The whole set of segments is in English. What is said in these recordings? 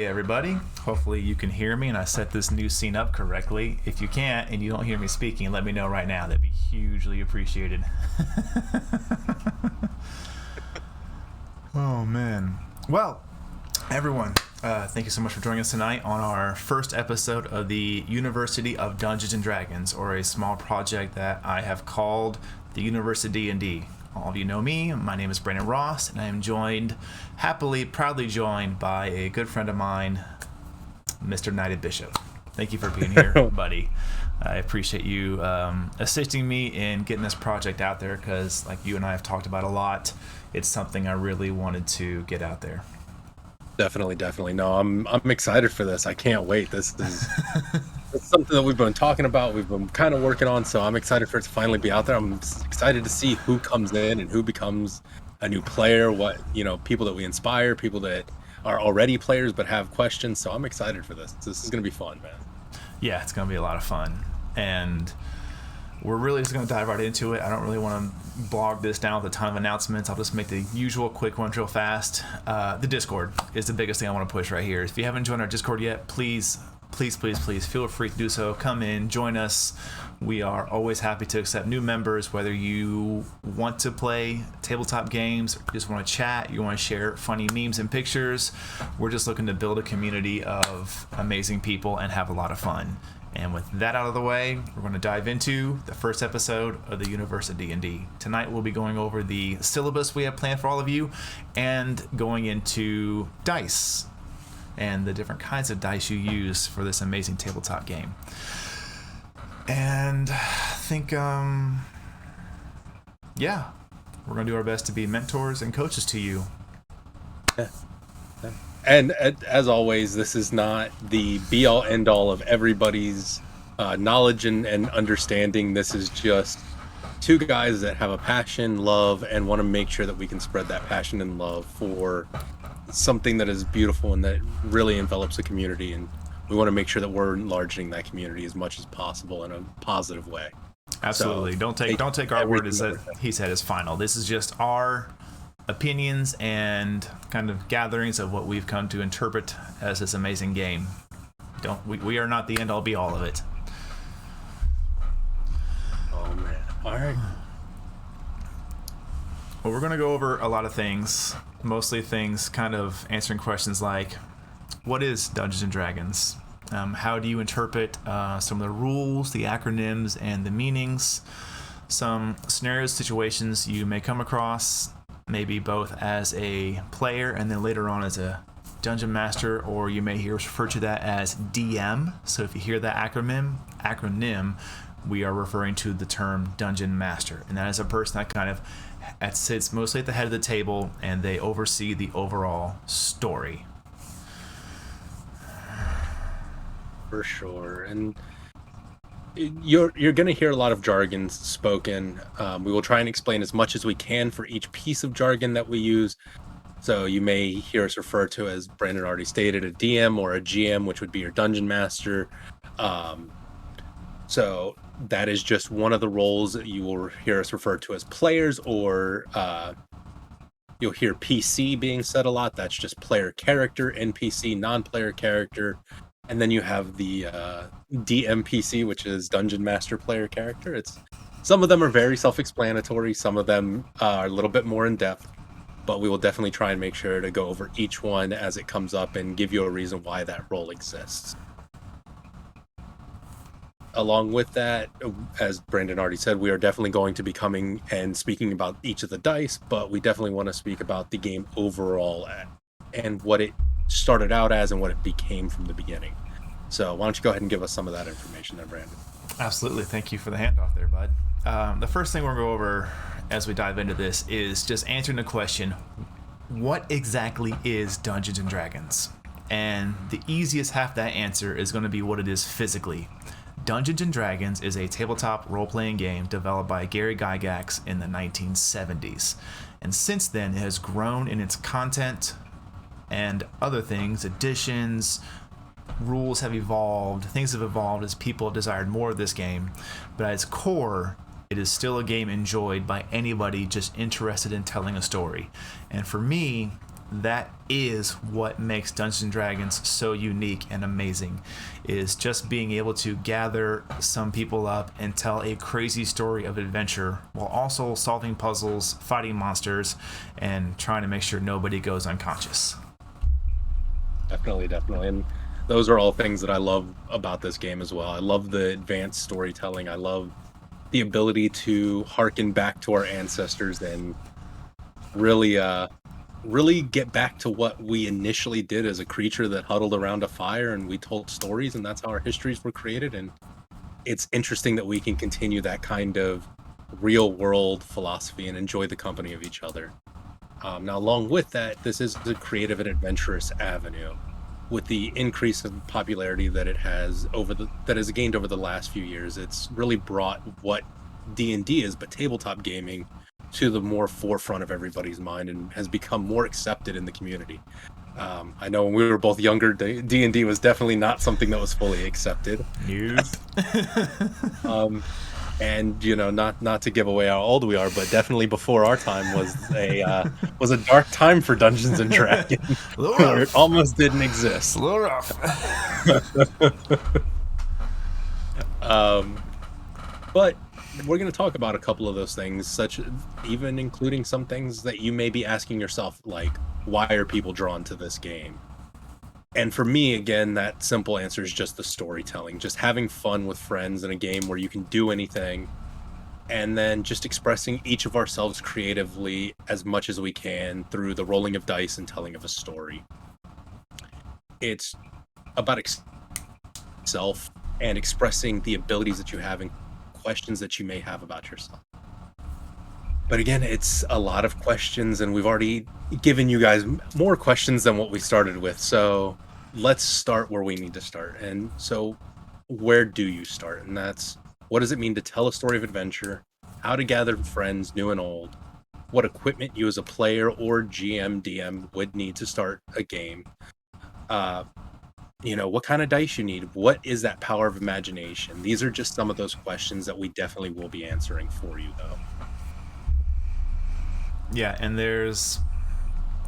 Hey everybody, hopefully you can hear me and I set this new scene up correctly. If you can't and you don't hear me speaking, let me know right now. That'd be hugely appreciated. Oh man. Well, everyone, thank you so much for joining us tonight on our first episode of the University of Dungeons and Dragons, or a small project that I have called the UniversiD&D. All of you know me. My name is Brandon Ross, and I am joined, proudly joined by a good friend of mine, Mr. Knighted Bishop. Thank you for being here, buddy. I appreciate you assisting me in getting this project out there because, like you and I have talked about a lot, it's something I really wanted to get out there. Definitely. No, I'm excited for this. I can't wait. This is it's something that we've been talking about. We've been kind of working on, so I'm excited for it to finally be out there. I'm excited to see who comes in and who becomes a new player. What, people that we inspire, people that are already players but have questions. So I'm excited for this. This is going to be fun, man. Yeah, it's going to be a lot of fun. And we're really just going to dive right into it. I don't really want to blog this down with a ton of announcements. I'll just make the usual quick ones real fast. The Discord is the biggest thing I want to push right here. If you haven't joined our Discord yet, please feel free to do so. Come in, join us. We are always happy to accept new members, whether you want to play tabletop games, or just want to chat, you want to share funny memes and pictures. We're just looking to build a community of amazing people and have a lot of fun. And with that out of the way, we're going to dive into the first episode of the UniversiD&D. Tonight we'll be going over the syllabus we have planned for all of you and going into dice and the different kinds of dice you use for this amazing tabletop game. And I think, we're going to do our best to be mentors and coaches to you. Yeah. And as always, this is not the be-all, end-all of everybody's knowledge and understanding. This is just two guys that have a passion, love, and want to make sure that we can spread that passion and love for something that is beautiful and that really envelops the community. And we want to make sure that we're enlarging that community as much as possible in a positive way. Absolutely. So don't take our word as that he said is final. This is just our opinions and kind of gatherings of what we've come to interpret as this amazing game. We are not the end all be all of it. Oh man. All right. Well, we're going to go over a lot of things, mostly things kind of answering questions like, what is Dungeons and Dragons? How do you interpret some of the rules, the acronyms, and the meanings? Some scenarios, situations you may come across, maybe both as a player and then later on as a dungeon master, or you may hear us refer to that as DM. So if you hear that acronym, we are referring to the term dungeon master, and that is a person that kind of sits mostly at the head of the table and they oversee the overall story. For sure. And you're going to hear a lot of jargon spoken. We will try and explain as much as we can for each piece of jargon that we use. So you may hear us refer to, as Brandon already stated, a DM or a GM, which would be your dungeon master. So that is just one of the roles that you will hear us refer to as players, or you'll hear PC being said a lot. That's just player character, NPC, non-player character. And then you have the DMPC, which is Dungeon Master Player Character. Some of them are very self-explanatory. Some of them are a little bit more in-depth. But we will definitely try and make sure to go over each one as it comes up and give you a reason why that role exists. Along with that, as Brandon already said, we are definitely going to be coming and speaking about each of the dice, but we definitely want to speak about the game overall and what it started out as and what it became from the beginning. So why don't you go ahead and give us some of that information there, Brandon? Absolutely. Thank you for the handoff there, bud. The first thing we're going to go over as we dive into this is just answering the question, what exactly is Dungeons and Dragons? And the easiest half of that answer is going to be what it is physically. Dungeons and Dragons is a tabletop role-playing game developed by Gary Gygax in the 1970s. And since then, it has grown in its content and other things, additions, rules have evolved, things have evolved as people have desired more of this game. But at its core, it is still a game enjoyed by anybody just interested in telling a story. And for me, that is what makes Dungeons and Dragons so unique and amazing, is just being able to gather some people up and tell a crazy story of adventure while also solving puzzles, fighting monsters, and trying to make sure nobody goes unconscious. Definitely. And those are all things that I love about this game as well. I love the advanced storytelling. I love the ability to harken back to our ancestors and really get back to what we initially did as a creature that huddled around a fire and we told stories, and that's how our histories were created. And it's interesting that we can continue that kind of real world philosophy and enjoy the company of each other. Now, along with that, this is a creative and adventurous avenue. With the increase of popularity that it has that has gained over the last few years, it's really brought what D&D is, but tabletop gaming, to the more forefront of everybody's mind and has become more accepted in the community. I know when we were both younger, D&D was definitely not something that was fully accepted. Nope. And not to give away how old we are, but definitely before our time was a dark time for Dungeons and Dragons, where it almost didn't exist. A little rough. But we're going to talk about a couple of those things, even including some things that you may be asking yourself, like, why are people drawn to this game? And for me, again, that simple answer is just the storytelling, just having fun with friends in a game where you can do anything, and then just expressing each of ourselves creatively as much as we can through the rolling of dice and telling of a story. It's about self and expressing the abilities that you have and questions that you may have about yourself. But again, it's a lot of questions, and we've already given you guys more questions than what we started with. So let's start where we need to start. And so where do you start? And that's, what does it mean to tell a story of adventure? How to gather friends, new and old? What equipment you as a player or GM, DM would need to start a game? What kind of dice you need? What is that power of imagination? These are just some of those questions that we definitely will be answering for you, though. Yeah, and there's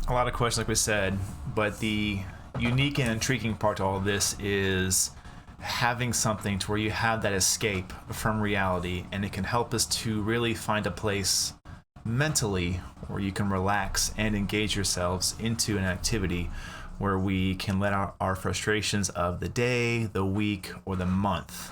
a lot of questions, like we said, but the unique and intriguing part to all of this is having something to where you have that escape from reality, and it can help us to really find a place mentally where you can relax and engage yourselves into an activity where we can let our frustrations of the day, the week, or the month,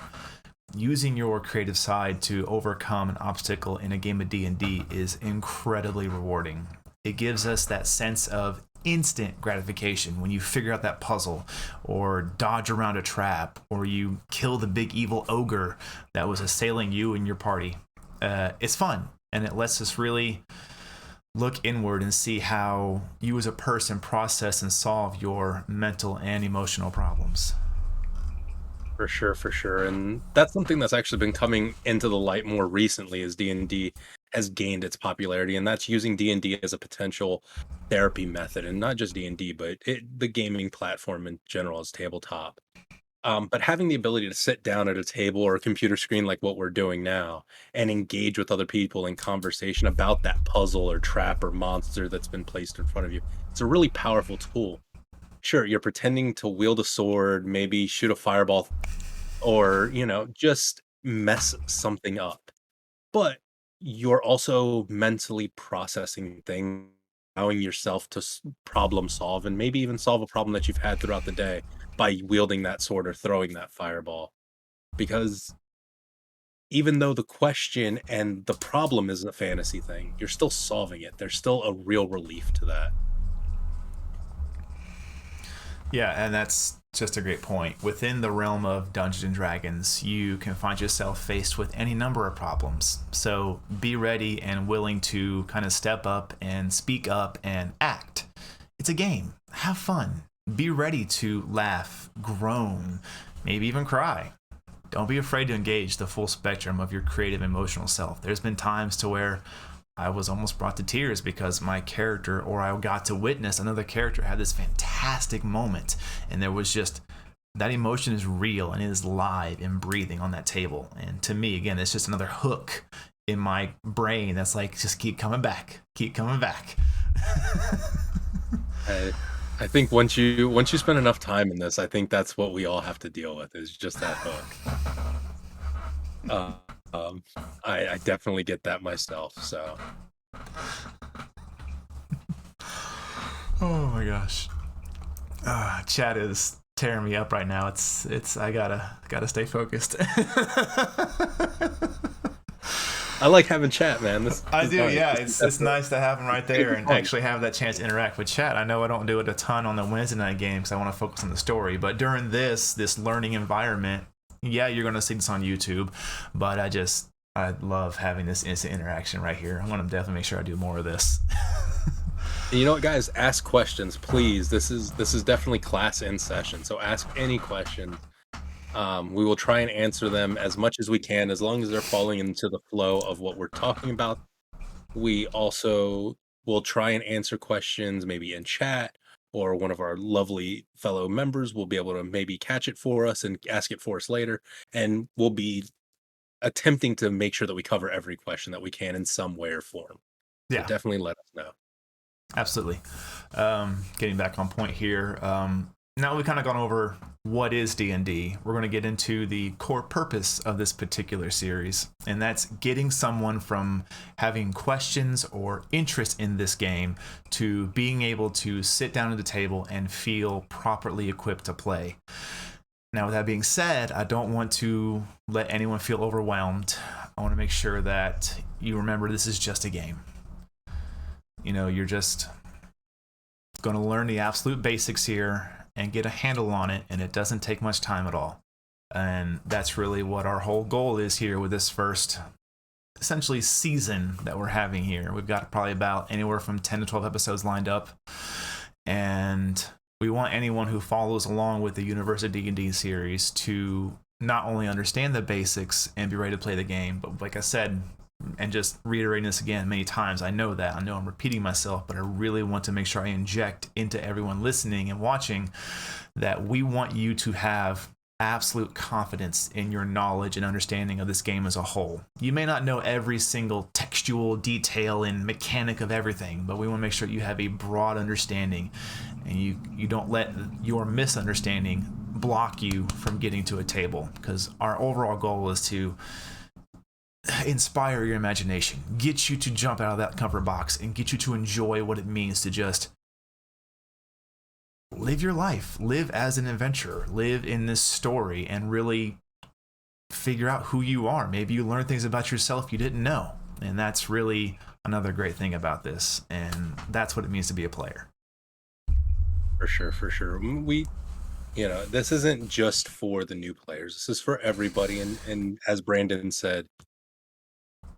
using your creative side to overcome an obstacle in a game of D&D is incredibly rewarding. It gives us that sense of instant gratification when you figure out that puzzle, or dodge around a trap, or you kill the big evil ogre that was assailing you and your party. It's fun, and it lets us really look inward and see how you as a person process and solve your mental and emotional problems. For sure. And that's something that's actually been coming into the light more recently as D&D has gained its popularity, and that's using D&D as a potential therapy method, and not just D&D, but the gaming platform in general as tabletop. But having the ability to sit down at a table or a computer screen like what we're doing now and engage with other people in conversation about that puzzle or trap or monster that's been placed in front of you, it's a really powerful tool. Sure, you're pretending to wield a sword, maybe shoot a fireball, or, just mess something up. But you're also mentally processing things, allowing yourself to problem solve and maybe even solve a problem that you've had throughout the day by wielding that sword or throwing that fireball. Because even though the question and the problem is a fantasy thing, you're still solving it. There's still a real relief to that. Yeah, and that's just a great point. Within the realm of Dungeons and Dragons, you can find yourself faced with any number of problems. So be ready and willing to kind of step up and speak up and act. It's a game. Have fun. Be ready to laugh, groan, maybe even cry. Don't be afraid to engage the full spectrum of your creative emotional self. There's been times to where I was almost brought to tears because my character, or I got to witness another character, had this fantastic moment, and there was just, that emotion is real and it is live and breathing on that table. And to me, again, it's just another hook in my brain that's like, just keep coming back. I I think once you spend enough time in this, I think that's what we all have to deal with is just that hook. Uh, um, I definitely get that myself. So Oh my gosh. Chat is tearing me up right now. It's I gotta stay focused. I like having chat, man. This I is do, nice. yeah. This is It's definitely nice to have them right gonna there be and fun. actually have that chance to interact with chat. I know I don't do it a ton on the Wednesday night game because I want to focus on the story, but during this learning environment, yeah, you're gonna see this on YouTube, but I love having this instant interaction right here. I want to definitely make sure I do more of this. And you know what, guys? Ask questions, please. This is definitely class in session, so ask any questions. We will try and answer them as much as we can, as long as they're falling into the flow of what we're talking about. We also will try and answer questions maybe in chat, or one of our lovely fellow members will be able to maybe catch it for us and ask it for us later. And we'll be attempting to make sure that we cover every question that we can in some way or form. So Yeah, definitely let us know. absolutely. Getting back on point here. Now we've kind of gone over what is D&D. We're going to get into the core purpose of this particular series, and that's getting someone from having questions or interest in this game to being able to sit down at the table and feel properly equipped to play. Now, with that being said, I don't want to let anyone feel overwhelmed. I want to make sure that you remember this is just a game. You know, you're just going to learn the absolute basics here and get a handle on it, and it doesn't take much time at all. And that's really what our whole goal is here with this first essentially season that we're having here. We've got probably about anywhere from 10 to 12 episodes lined up, and we want anyone who follows along with the UniversiD&D series to not only understand the basics and be ready to play the game, but like I said, and just reiterating this again many times, I know I'm repeating myself, but I really want to make sure I inject into everyone listening and watching that we want you to have absolute confidence in your knowledge and understanding of this game as a whole. You may not know every single textual detail and mechanic of everything, but we want to make sure you have a broad understanding and you don't let your misunderstanding block you from getting to a table, because our overall goal is to inspire your imagination, get you to jump out of that comfort box, and get you to enjoy what it means to just live your life, live as an adventurer, live in this story, and really figure out who you are. Maybe you learn things about yourself you didn't know, and that's really another great thing about this, and that's what it means to be a player. For sure, for sure. This isn't just for the new players. This is for everybody. And as Brandon said,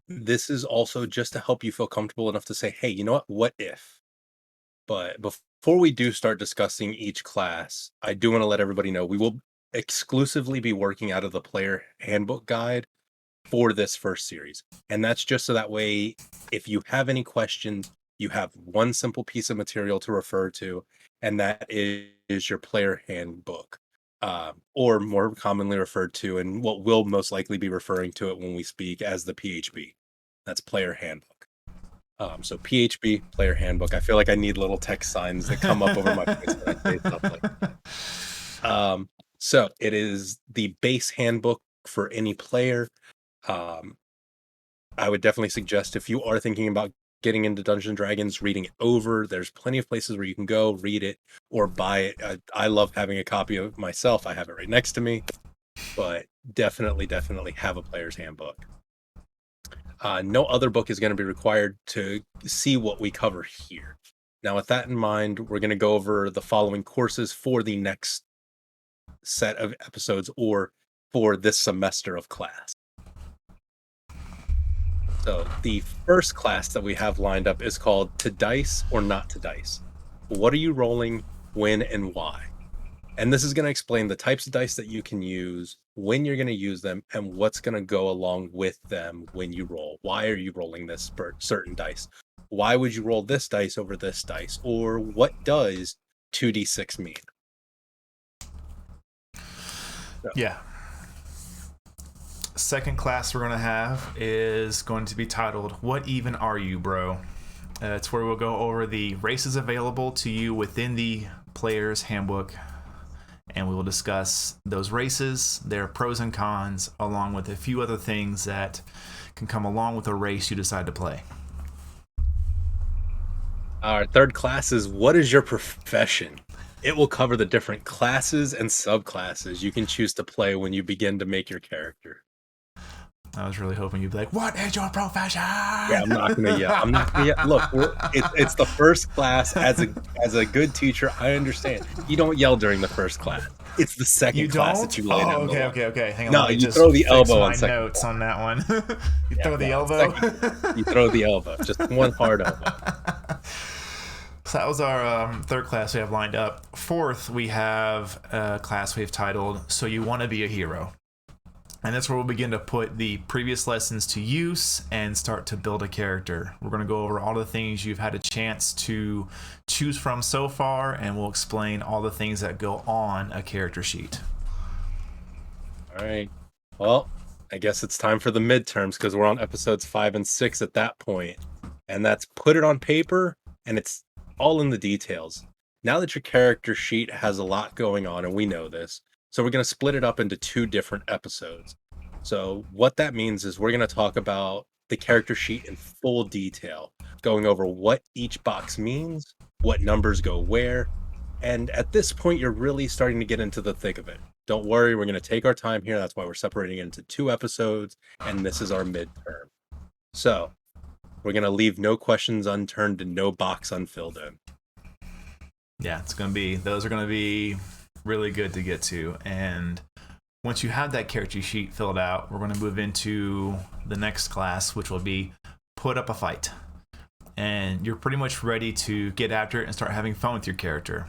this is also just to help you feel comfortable enough to say, hey, you know what if? But before we do start discussing each class, I do want to let everybody know we will exclusively be working out of the player handbook guide for this first series. And that's just so that way, if you have any questions, you have one simple piece of material to refer to, and that is your player handbook, or more commonly referred to, and what will most likely be referring to it when we speak as the PHB. That's player handbook. So PHB, player handbook. I feel like I need little text signs that come up over my face when I say stuff like that. So it is the base handbook for any player. Um, I would definitely suggest, if you are thinking about getting into Dungeons and Dragons, reading it over. There's plenty of places where you can go read it or buy it. I love having a copy of it myself. I have it right next to me, but definitely have a player's handbook. No other book is going to be required to see what we cover here. Now, with that in mind, we're going to go over the following courses for the next set of episodes, or for this semester of class. So the first class that we have lined up is called To Dice or Not to Dice. What are you rolling, when, and why? And this is going to explain the types of dice that you can use, when you're going to use them, and what's going to go along with them when you roll. Why are you rolling this certain dice? Why would you roll this dice over this dice? Or what does 2d6 mean? So, Yeah. Second class we're going to have is going to be titled What Even Are You, Bro? It's where we'll go over the races available to you within the player's handbook, and we will discuss those races, their pros and cons, along with a few other things that can come along with a race you decide to play. Our third class is what is your profession? It will cover the different classes and subclasses you can choose to play when you begin to make your character. I was really hoping you'd be like, "What is your profession?" Yeah, I'm not gonna yell. I'm not gonna yell. Look, it's the first class. As a good teacher, I understand. You don't yell during the first class. It's the second You class don't? that you lay down. Oh, the law. okay. Hang on. No, let me you just throw the fix elbow my on second notes class. on that one. You Yeah, throw the no, elbow. you throw the elbow. Just one hard elbow. So that was our third class we have lined up. Fourth, we have a class we've titled "So You Want to Be a Hero." And that's where we'll begin to put the previous lessons to use and start to build a character. We're going to go over all the things you've had a chance to choose from so far, and we'll explain all the things that go on a character sheet. All right. Well, I guess it's time for the midterms because we're on episodes 5 and 6 at that point. And that's put it on paper, and it's all in the details. Now that your character sheet has a lot going on, and we know this, so we're going to split it up into 2 different episodes. So what that means is we're going to talk about the character sheet in full detail, going over what each box means, what numbers go where, and at this point, you're really starting to get into the thick of it. Don't worry, we're going to take our time here. That's why we're separating it into 2 episodes, and this is our midterm. So we're going to leave no questions unturned and no box unfilled in. Yeah, those are going to be really good to get to. And once you have that character sheet filled out, we're going to move into the next class, which will be put up a fight. And you're pretty much ready to get after it and start having fun with your character.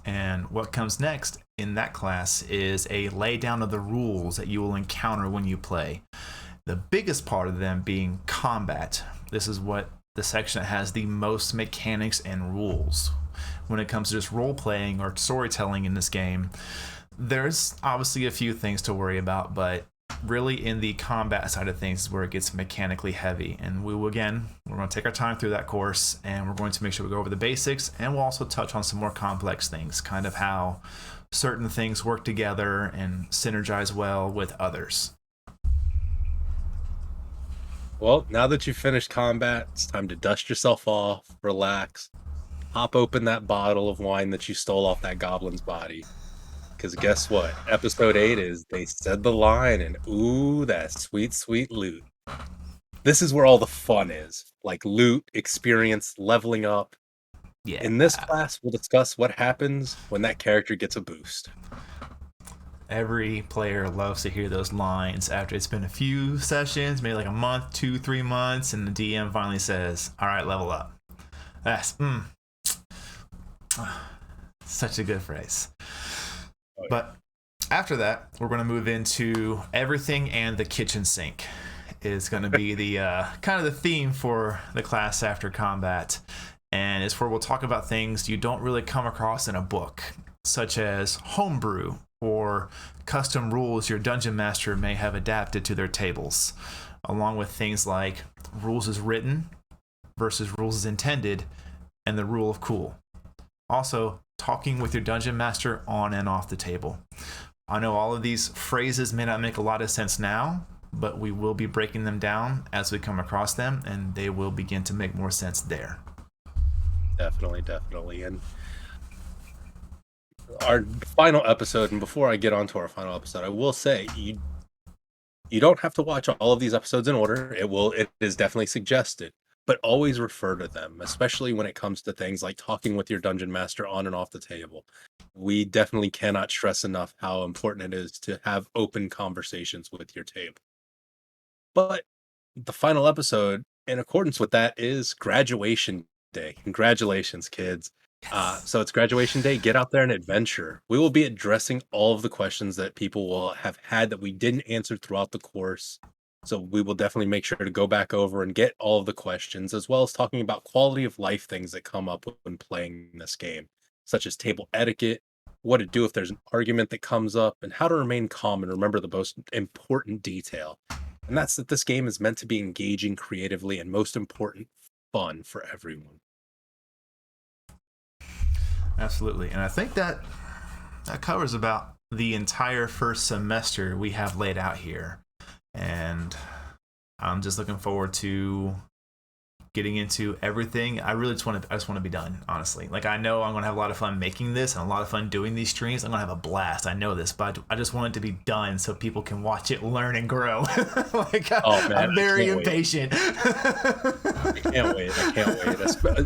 And what comes next in that class is a laydown of the rules that you will encounter when you play. The biggest part of them being combat. This is what the section that has the most mechanics and rules. When it comes to just role playing or storytelling in this game, there's obviously a few things to worry about, but really in the combat side of things is where it gets mechanically heavy. And we're going to take our time through that course, and we're going to make sure we go over the basics, and we'll also touch on some more complex things, kind of how certain things work together and synergize well with others. Well, now that you've finished combat, it's time to dust yourself off, relax, pop open that bottle of wine that you stole off that goblin's body. Because guess what? Episode 8 is They Said the Line, and ooh, that sweet, sweet loot. This is where all the fun is. Like loot, experience, leveling up. Yeah. In this class, we'll discuss what happens when that character gets a boost. Every player loves to hear those lines after it's been a few sessions, maybe like a month, 2-3 months, and the DM finally says, "All right, level up." That's such a good phrase. Oh, yeah. But after that, we're going to move into everything and the kitchen sink. Is going to be the kind of the theme for the class after combat, and it's where we'll talk about things you don't really come across in a book, such as homebrew or custom rules your dungeon master may have adapted to their tables, along with things like rules as written versus rules as intended and the rule of cool. Also, talking with your dungeon master on and off the table. I know all of these phrases may not make a lot of sense now, but we will be breaking them down as we come across them, and they will begin to make more sense there. Definitely. And our final episode, and before I get on to our final episode, I will say you don't have to watch all of these episodes in order. It is definitely suggested, but always refer to them, especially when it comes to things like talking with your dungeon master on and off the table. We definitely cannot stress enough how important it is to have open conversations with your table. But the final episode, in accordance with that, is graduation day. Congratulations, kids. So it's graduation day. Get out there and adventure. We will be addressing all of the questions that people will have had that we didn't answer throughout the course. So we will definitely make sure to go back over and get all of the questions, as well as talking about quality of life things that come up when playing this game, such as table etiquette, what to do if there's an argument that comes up, and how to remain calm and remember the most important detail. And that's that this game is meant to be engaging creatively and, most important, fun for everyone. Absolutely. And I think that covers about the entire first semester we have laid out here. And I'm just looking forward to getting into everything. I just want to be done, honestly. Like, I know I'm going to have a lot of fun making this and a lot of fun doing these streams. I'm going to have a blast. I know this, but I just want it to be done so people can watch it, learn, and grow. I'm very impatient. I can't wait.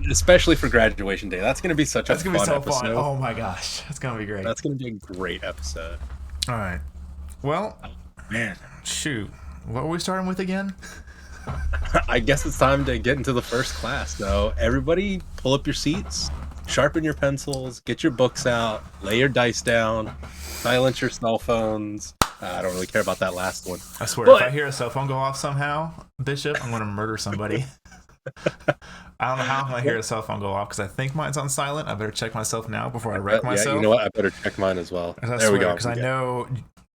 Especially for graduation day. That's going to be such a fun episode. Oh my gosh. That's going to be great. That's going to be a great episode. All right. Well, man, shoot. What were we starting with again? I guess it's time to get into the first class. So everybody pull up your seats, sharpen your pencils, get your books out, lay your dice down, silence your cell phones. I don't really care about that last one. I swear, if I hear a cell phone go off somehow, Bishop, I'm going to murder somebody. I don't know how I'm going to hear a cell phone go off because I think mine's on silent. I better check myself now before I wreck myself. Yeah, you know what? I better check mine as well. There we go. Because I know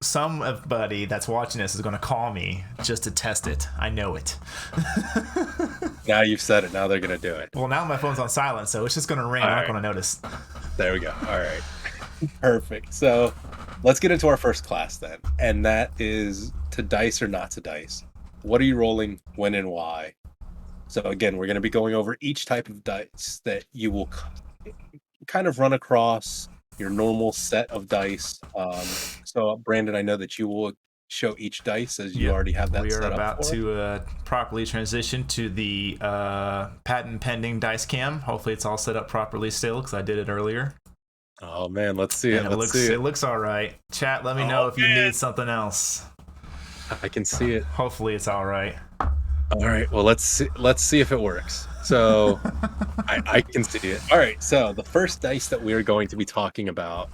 somebody that's watching this is going to call me just to test it. I know it. Now you've said it. Now they're going to do it. Well, now my phone's on silent, so it's just going to ring. I'm not going to notice. There we go. All right. Perfect. So let's get into our first class then. And that is to dice or not to dice. What are you rolling, when, and why? So again, we're going to be going over each type of dice that you will kind of run across your normal set of dice. So Brandon, I know that you will show each dice as you already have that set up. We are about to properly transition to the patent pending dice cam. Hopefully it's all set up properly still because I did it earlier. Oh man, let's see it. It looks all right. Chat, let me know if you need something else. I can see it. Hopefully it's all right. All right, well let's see if it works. So I can see it. All right, so the first dice that we are going to be talking about,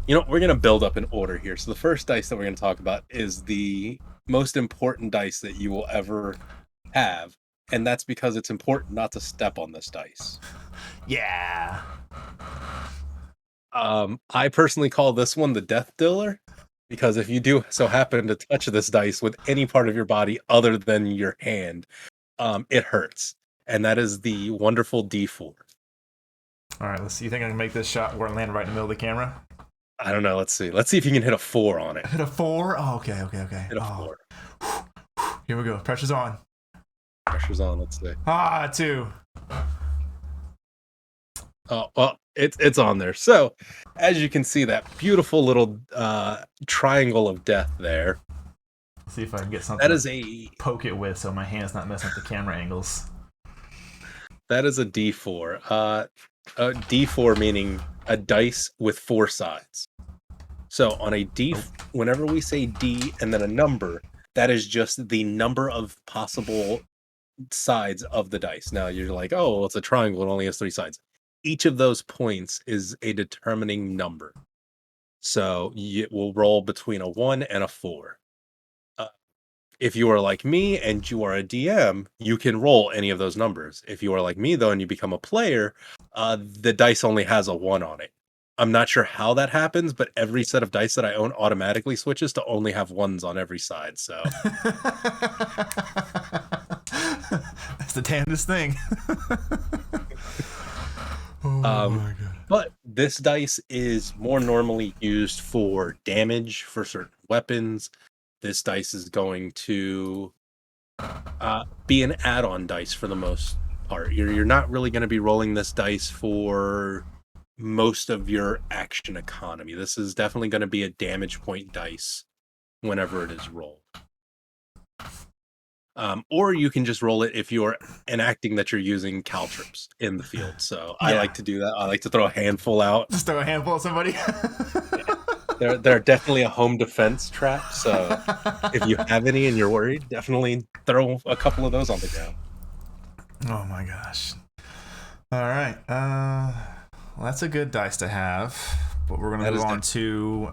we're going to build up in order here. So the first dice that we're going to talk about is the most important dice that you will ever have. And that's because it's important not to step on this dice. Yeah. I personally call this one the Death Dealer, because if you do so happen to touch this dice with any part of your body other than your hand, it hurts. And that is the wonderful D4. All right, let's see. You think I can make this shot where it land right in the middle of the camera? I don't know. Let's see. Let's see if you can hit a 4 on it. Hit a 4? Oh, okay. Hit a 4. Here we go. Pressure's on. Pressure's on. Let's see. 2. Oh, well, it's on there. So, as you can see, that beautiful little triangle of death there. See if I can get something that is a poke it with so my hand's not messing up the camera angles. That is a D4. A D4 meaning a dice with 4 sides. So on a D, whenever we say D and then a number, that is just the number of possible sides of the dice. Now you're like, oh, well, it's a triangle. It only has 3 sides. Each of those points is a determining number. So it will roll between a 1 and a 4. If you are like me and you are a DM, you can roll any of those numbers. If you are like me, though, and you become a player, the dice only has a 1 on it. I'm not sure how that happens, but every set of dice that I own automatically switches to only have 1s on every side. So that's the damnedest thing. Oh my God. But this dice is more normally used for damage for certain weapons. This dice is going to be an add-on dice for the most part. You're not really going to be rolling this dice for most of your action economy. This is definitely going to be a damage point dice whenever it is rolled. Or you can just roll it if you're enacting that you're using caltrips in the field. So yeah. I like to do that. I like to throw a handful out. Just throw a handful at somebody? They're definitely a home defense trap. So if you have any and you're worried, definitely throw a couple of those on the ground. Oh my gosh. All right. Well, that's a good dice to have. But we're going to move on to...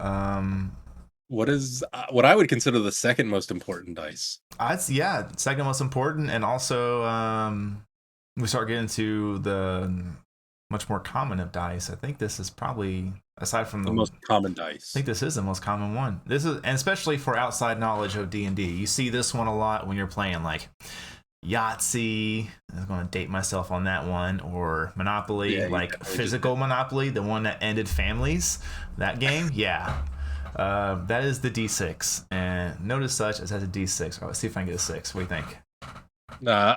what I would consider the second most important dice. Second most important, and also we start getting to the much more common of dice. I think this is probably, aside from the most common dice, I think this is the most common one. This is, and especially for outside knowledge of D&D, you see this one a lot when you're playing like Yahtzee. I'm going to date myself on that one. Or Monopoly, Yeah, you like definitely just physical did. Monopoly, the one that ended families. That game, yeah. That is the D6. And note as such, it has a D6. Let's see if I can get a 6. What do you think?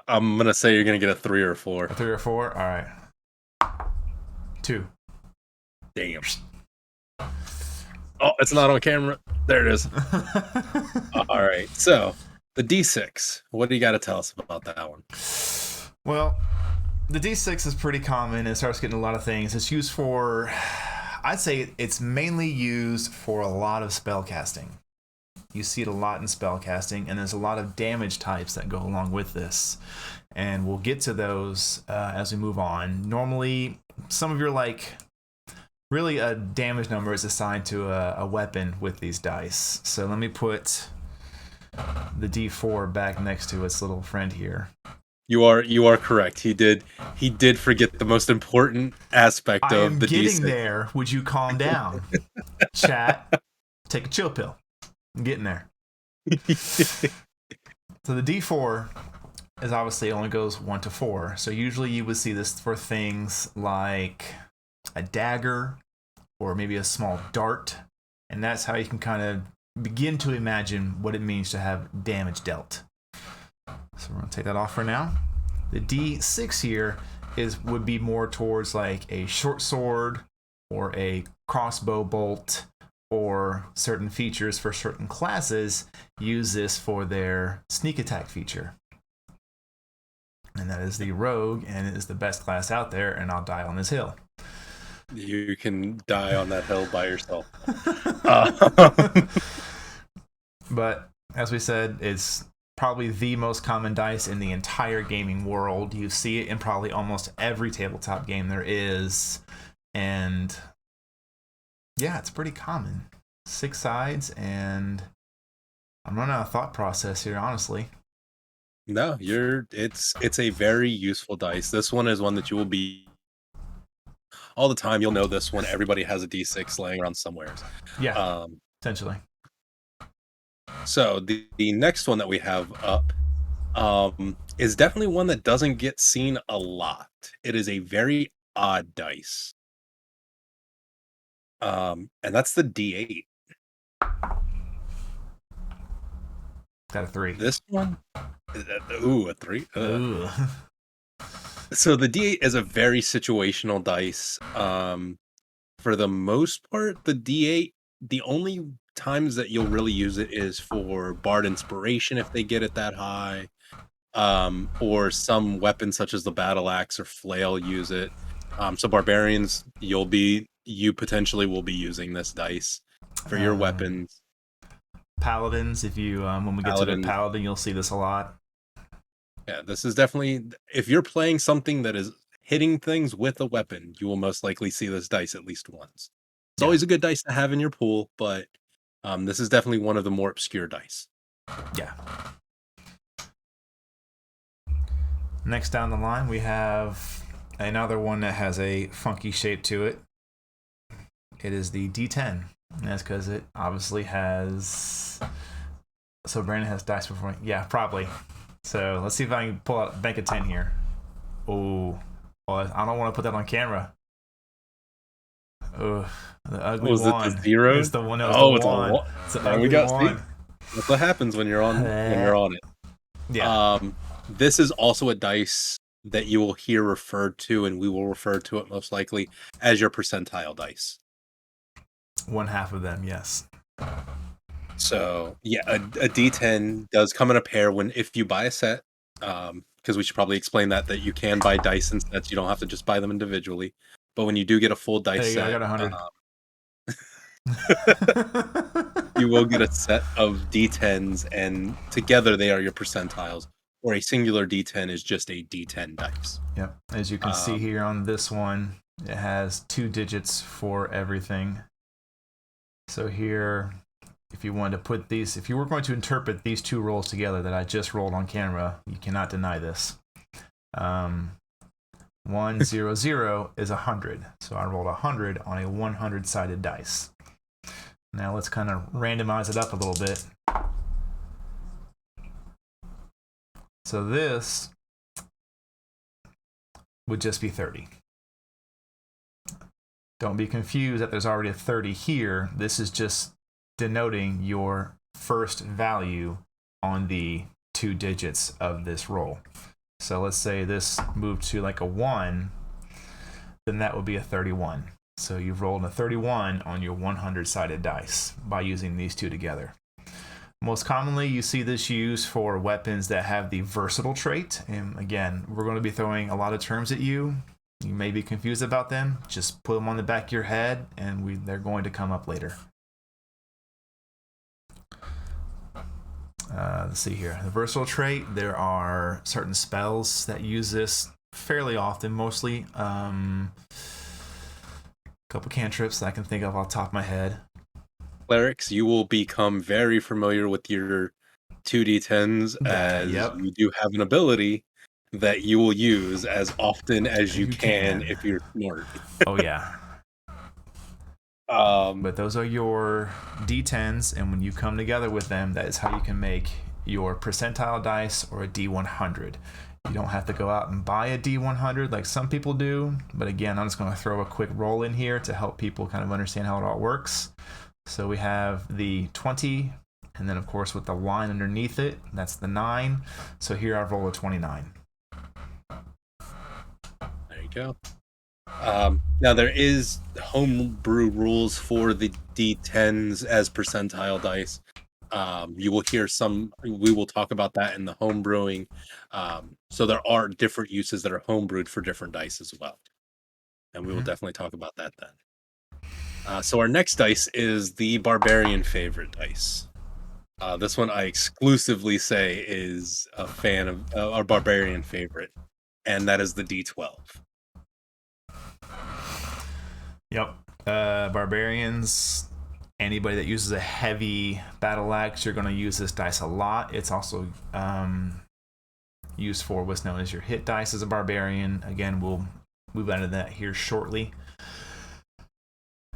I'm gonna say you're gonna get a 3 or 4. A 3 or 4? All right. 2. Damn. Oh, it's not on camera. There it is. All right. So the D6. What do you got to tell us about that one? Well, the D6 is pretty common. It starts getting a lot of things. It's used for, I'd say it's mainly used for a lot of spell casting. You see it a lot in spell casting, and there's a lot of damage types that go along with this. And we'll get to those as we move on. Normally, some of your really a damage number is assigned to a weapon with these dice. So let me put the D4 back next to its little friend here. You are correct. He did forget the most important aspect I of am the getting D6. there. Would you calm down? Chat, take a chill pill. I'm getting there. So the D4 is obviously only goes 1 to 4. So usually you would see this for things like a dagger or maybe a small dart. And that's how you can kind of begin to imagine what it means to have damage dealt. So we're going to take that off for now. The D6 here would be more towards like a short sword or a crossbow bolt, or certain features for certain classes use this for their sneak attack feature. And that is the rogue, and it is the best class out there, and I'll die on this hill. You can die on that hill by yourself. But as we said, it's probably the most common dice in the entire gaming world. You see it in probably almost every tabletop game there is. And yeah, it's pretty common. 6 sides, and I'm running out of thought process here, honestly. No, it's a very useful dice. This one is one that you will be all the time. You'll know this one. Everybody has a D6 laying around somewhere. Yeah, essentially. So the next one that we have up is definitely one that doesn't get seen a lot. It is a very odd dice. And that's the D8. Got a 3. This one, ooh, a 3. Ooh. So the D8 is a very situational dice. For the most part, the D8, the only times that you'll really use it is for Bard Inspiration if they get it that high, or some weapons such as the Battle Axe or Flail use it. So Barbarians, you potentially will be using this dice for your weapons. Paladins, if you when we get to the Paladin, you'll see this a lot. Yeah, this is definitely, if you're playing something that is hitting things with a weapon, you will most likely see this dice at least once. It's always a good dice to have in your pool, but this is definitely one of the more obscure dice. Yeah. Next down the line, we have another one that has a funky shape to it. It is the D10. And that's because it obviously has... So Brandon has dice before me. Yeah, probably. So let's see if I can pull out bank of 10 here. Oh, well, I don't want to put that on camera. Oh, the ugly Was one. it the 0? It's the one. That was It's the one. a 1. It's the There ugly we go. one. See? That's what happens when you're on it. Yeah. This is also a dice that you will hear referred to, and we will refer to it most likely as your percentile dice. 1/2 of them, yes. So yeah, a D10 does come in a pair if you buy a set. Because we should probably explain that you can buy dice in sets. You don't have to just buy them individually. But when you do get a full dice set, I got 100. You will get a set of D10s, and together they are your percentiles. Or a singular D10 is just a D10 dice. Yep. As you can see here on this one, it has 2 digits for everything. So here, if you wanted to put these, if you were going to interpret these 2 rolls together that I just rolled on camera, you cannot deny this. 100 is 100. So I rolled 100 on a 100-sided dice. Now let's kind of randomize it up a little bit. So this would just be 30. Don't be confused that there's already a 30 here. This is just denoting your first value on the 2 digits of this roll. So let's say this moved to like a 1, then that would be a 31. So you've rolled a 31 on your 100-sided dice by using these two together. Most commonly, you see this used for weapons that have the versatile trait. And again, we're going to be throwing a lot of terms at you. You may be confused about them. Just put them on the back of your head, and they're going to come up later. Let's see here. The versatile trait, there are certain spells that use this fairly often, mostly. A couple cantrips that I can think of off the top of my head. Clerics, you will become very familiar with your 2d10s as you do have an ability that you will use as often as you can if you're smart. Oh, yeah. But those are your D10s, and when you come together with them, that is how you can make your percentile dice or a D100. You don't have to go out and buy a D100 like some people do, but again, I'm just going to throw a quick roll in here to help people kind of understand how it all works. So we have the 20, and then of course with the line underneath it, that's the 9. So here I've rolled a 29. There you go. Now there is homebrew rules for the D10s as percentile dice. You will hear we will talk about that in the homebrewing. So there are different uses that are homebrewed for different dice as well. And we will definitely talk about that then. So our next dice is the Barbarian favorite dice. This one I exclusively say is a fan of our Barbarian favorite, and that is the D12. Yep. Barbarians, anybody that uses a heavy battle axe, you're going to use this dice a lot. It's also used for what's known as your hit dice as a barbarian. Again, we'll move on to that here shortly.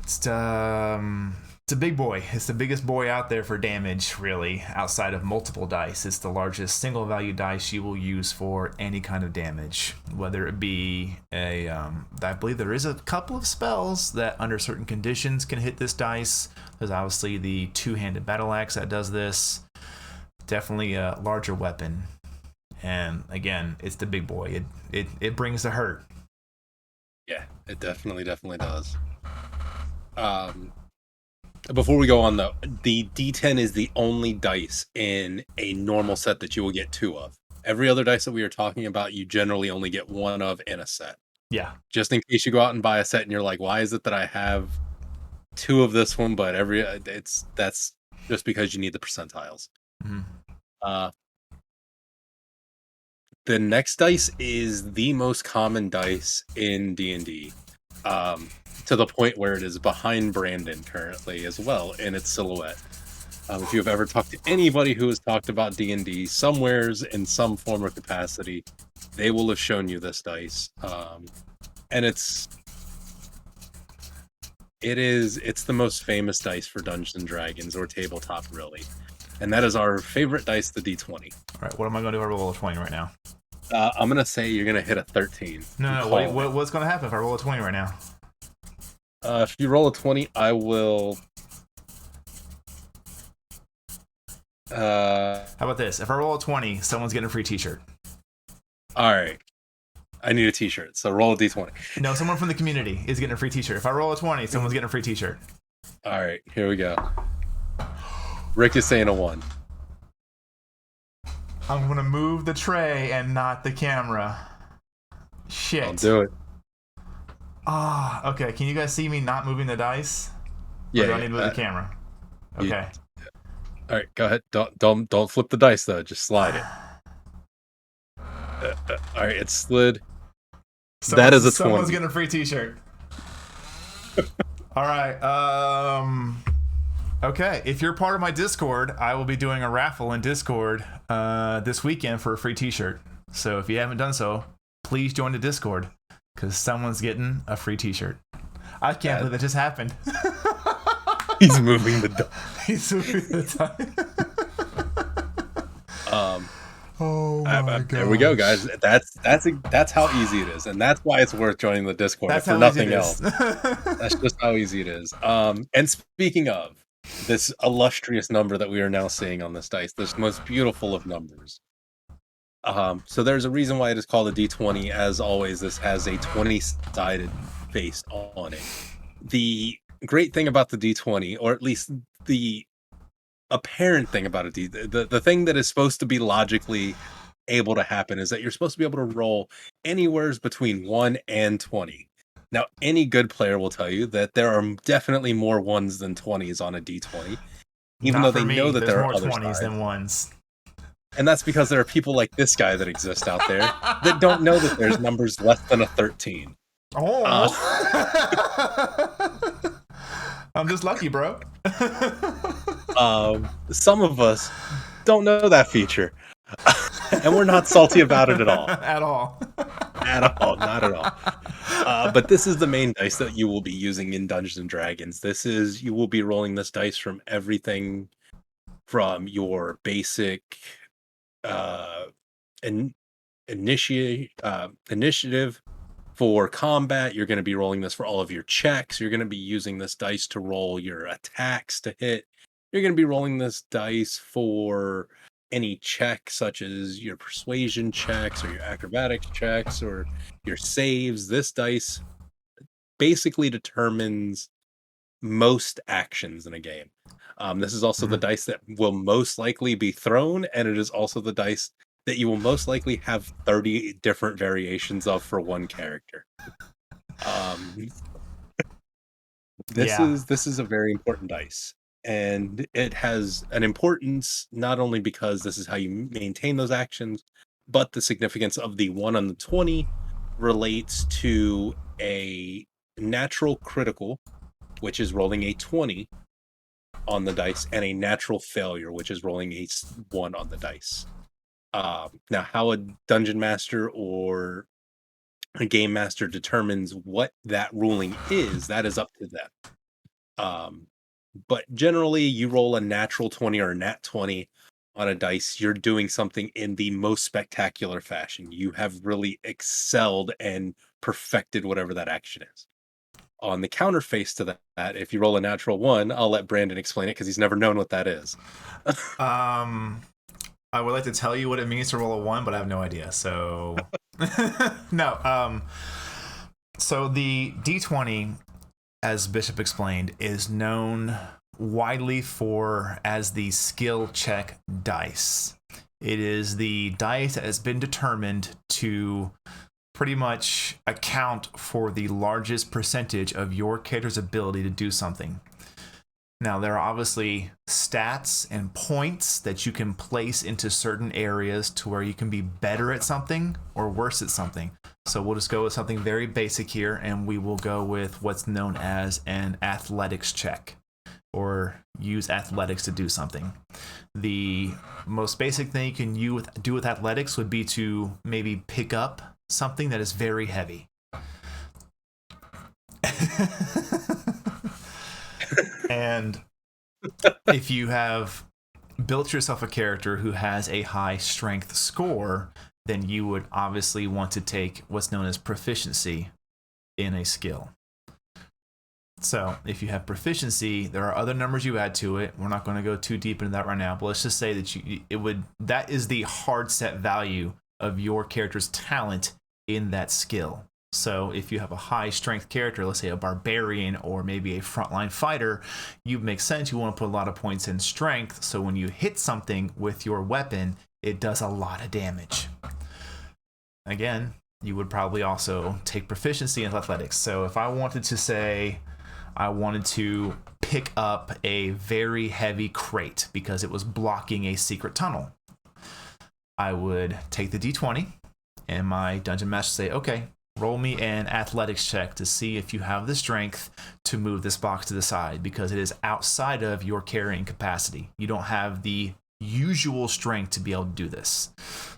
It's a big boy. It's the biggest boy out there for damage, really, outside of multiple dice. It's the largest single value dice you will use for any kind of damage, whether it be I believe there is a couple of spells that under certain conditions can hit this dice. There's obviously the two-handed battle axe that does this. Definitely a larger weapon. And again, it's the big boy. It brings the hurt. Yeah, it definitely does. Before we go on though, the D10 is the only dice in a normal set that you will get 2 of. Every other dice that we are talking about, you generally only get 1 of in a set. Yeah. Just in case you go out and buy a set and you're like, why is it that I have 2 of this one, but that's just because you need the percentiles. Mm-hmm. The next dice is the most common dice in D&D. To the point where it is behind Brandon currently as well in its silhouette. If you've ever talked to anybody who has talked about D&D somewheres in some form or capacity, they will have shown you this dice. And it's the most famous dice for Dungeons and Dragons or tabletop, really. And that is our favorite dice, the D20. All right, what am I going to do if I roll a 20 right now? I'm going to say you're going to hit a 13. No, what's going to happen if I roll a 20 right now? If you roll a 20, I will... How about this? If I roll a 20, someone's getting a free t-shirt. Alright. I need a t-shirt, so roll a d20. No, someone from the community is getting a free t-shirt. If I roll a 20, someone's getting a free t-shirt. Alright, here we go. Rick is saying a 1. I'm going to move the tray and not the camera. Shit. I'll do it. Okay. Can you guys see me not moving the dice? Yeah. Or do I need to move the camera? Okay. Yeah. All right, go ahead. Don't flip the dice though. Just slide it. All right, it's slid. That is a 20. Someone's getting a free t-shirt. All right. Okay. If you're part of my Discord, I will be doing a raffle in Discord this weekend for a free t-shirt. So if you haven't done so, please join the Discord. Because someone's getting a free t-shirt. I can't believe it just happened. He's moving the dice. He's moving the dice. Oh my There we go, guys. gosh. That's how easy it is, and that's why it's worth joining the Discord, if That's for how easy it nothing is. else. That's just how easy it is. And speaking of this illustrious number that we are now seeing on this dice, this most beautiful of numbers. So there's a reason why it is called a D20. As always, this has a 20-sided face on it. The great thing about the D20, or at least the apparent thing about the thing that is supposed to be logically able to happen, is that you're supposed to be able to roll anywhere between 1 and 20. Now, any good player will tell you that there are definitely more 1s than 20s on a D20, even Not though for they know me. that There's there are more other 20s sides. than ones. And that's because there are people like this guy that exist out there that don't know that there's numbers less than a 13. Oh. I'm just lucky, bro. Some of us don't know that feature. And we're not salty about it at all. At all. At all, not at all. But this is the main dice that you will be using in Dungeons and Dragons. You will be rolling this dice from everything from your basic uh, in, initiative. For combat, you're going to be rolling this for all of your checks. You're going to be using this dice to roll your attacks to hit. You're going to be rolling this dice for any check, such as your persuasion checks or your acrobatics checks or your saves. This dice basically determines most actions in a game. This is also the dice that will most likely be thrown, and it is also the dice that you will most likely have 30 different variations of for one character. This Yeah. is a very important dice, and it has an importance not only because this is how you maintain those actions, but the significance of the 1 on the 20 relates to a natural critical, which is rolling a 20 on the dice, and a natural failure, which is rolling a 1 on the dice. Now, how a dungeon master or a game master determines what that ruling is, that is up to them. But generally, you roll a natural 20 or a nat 20 on a dice, you're doing something in the most spectacular fashion. You have really excelled and perfected whatever that action is. On the counterface to that, if you roll a natural 1, I'll let Brandon explain it because he's never known what that is. I would like to tell you what it means to roll a 1, but I have no idea. So no. So the D20, as Bishop explained, is known widely as the skill check dice. It is the dice that has been determined to pretty much account for the largest percentage of your character's ability to do something. Now, there are obviously stats and points that you can place into certain areas to where you can be better at something or worse at something. So we'll just go with something very basic here, and we will go with what's known as an athletics check, or use athletics to do something. The most basic thing you can do with athletics would be to maybe pick up something that is very heavy. And if you have built yourself a character who has a high strength score, then you would obviously want to take what's known as proficiency in a skill. So if you have proficiency, there are other numbers you add to it. We're not going to go too deep into that right now, but let's just say that that is the hard set value of your character's talent in that skill. So if you have a high strength character, let's say a barbarian or maybe a frontline fighter, you make sense. You want to put a lot of points in strength. So when you hit something with your weapon, it does a lot of damage. Again, you would probably also take proficiency in athletics. So if I wanted to say I wanted to pick up a very heavy crate because it was blocking a secret tunnel, I would take the D20 and my dungeon master say, okay, roll me an athletics check to see if you have the strength to move this box to the side, because it is outside of your carrying capacity. You don't have the usual strength to be able to do this.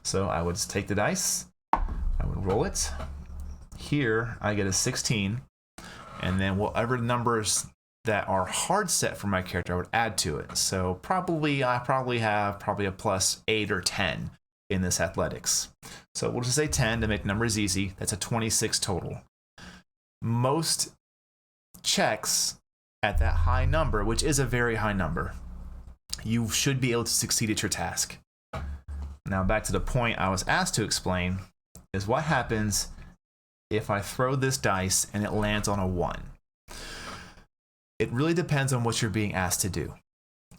So I would take the dice, I would roll it. Here I get a 16, and then whatever numbers that are hard set for my character, I would add to it. So I probably have a plus 8 or 10. in this athletics. So we'll just say 10 to make numbers easy. That's a 26 total. Most checks at that high number, which is a very high number, you should be able to succeed at your task. Now back to the point I was asked to explain is what happens if I throw this dice and it lands on a 1. It really depends on what you're being asked to do.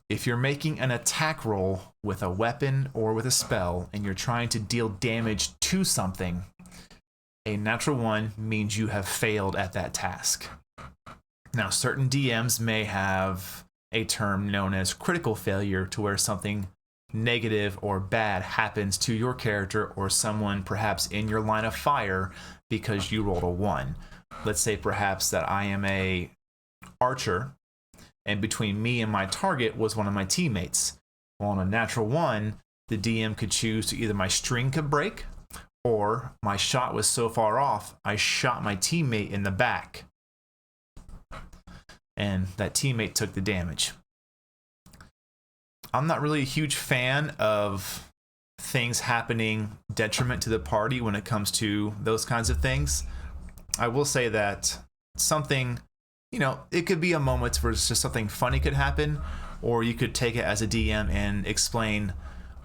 If you're making an attack roll with a weapon or with a spell and you're trying to deal damage to something, a natural 1 means you have failed at that task. Now, certain DMs may have a term known as critical failure, to where something negative or bad happens to your character or someone perhaps in your line of fire because you rolled a 1. Let's say perhaps that I am a archer, and between me and my target was one of my teammates. Well, on a natural 1, the DM could choose to either my string could break, or my shot was so far off, I shot my teammate in the back, and that teammate took the damage. I'm not really a huge fan of things happening detriment to the party when it comes to those kinds of things. I will say that something, it could be a moment where it's just something funny could happen, or you could take it as a DM and explain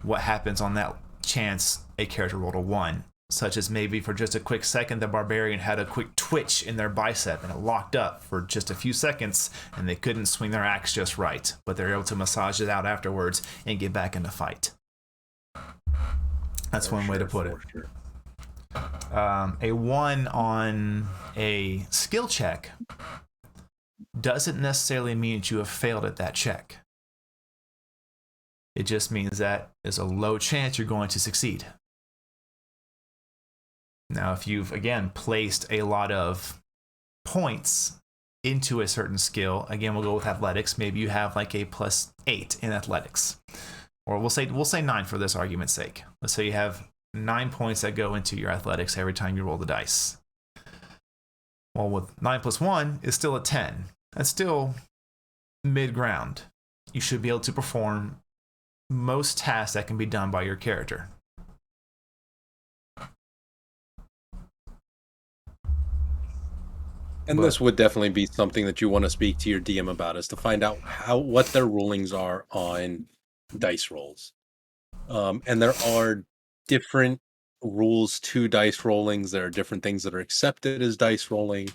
what happens on that chance a character rolled a 1. Such as maybe for just a quick second, the barbarian had a quick twitch in their bicep and it locked up for just a few seconds and they couldn't swing their axe just right, but they're able to massage it out afterwards and get back in the fight. That's one way to put it. Sure. A 1 on a skill check doesn't necessarily mean that you have failed at that check. It just means that there's a low chance you're going to succeed. Now, if you've, again, placed a lot of points into a certain skill, again, we'll go with athletics. Maybe you have like a +8 in athletics. Or we'll say 9 for this argument's sake. Let's say you have 9 points that go into your athletics every time you roll the dice. Well, with 9 + 1 is still a 10. That's still mid-ground. You should be able to perform most tasks that can be done by your character. And this would definitely be something that you want to speak to your DM about, is to find out what their rulings are on dice rolls. And there are different rules to dice rollings. There are different things that are accepted as dice rolling.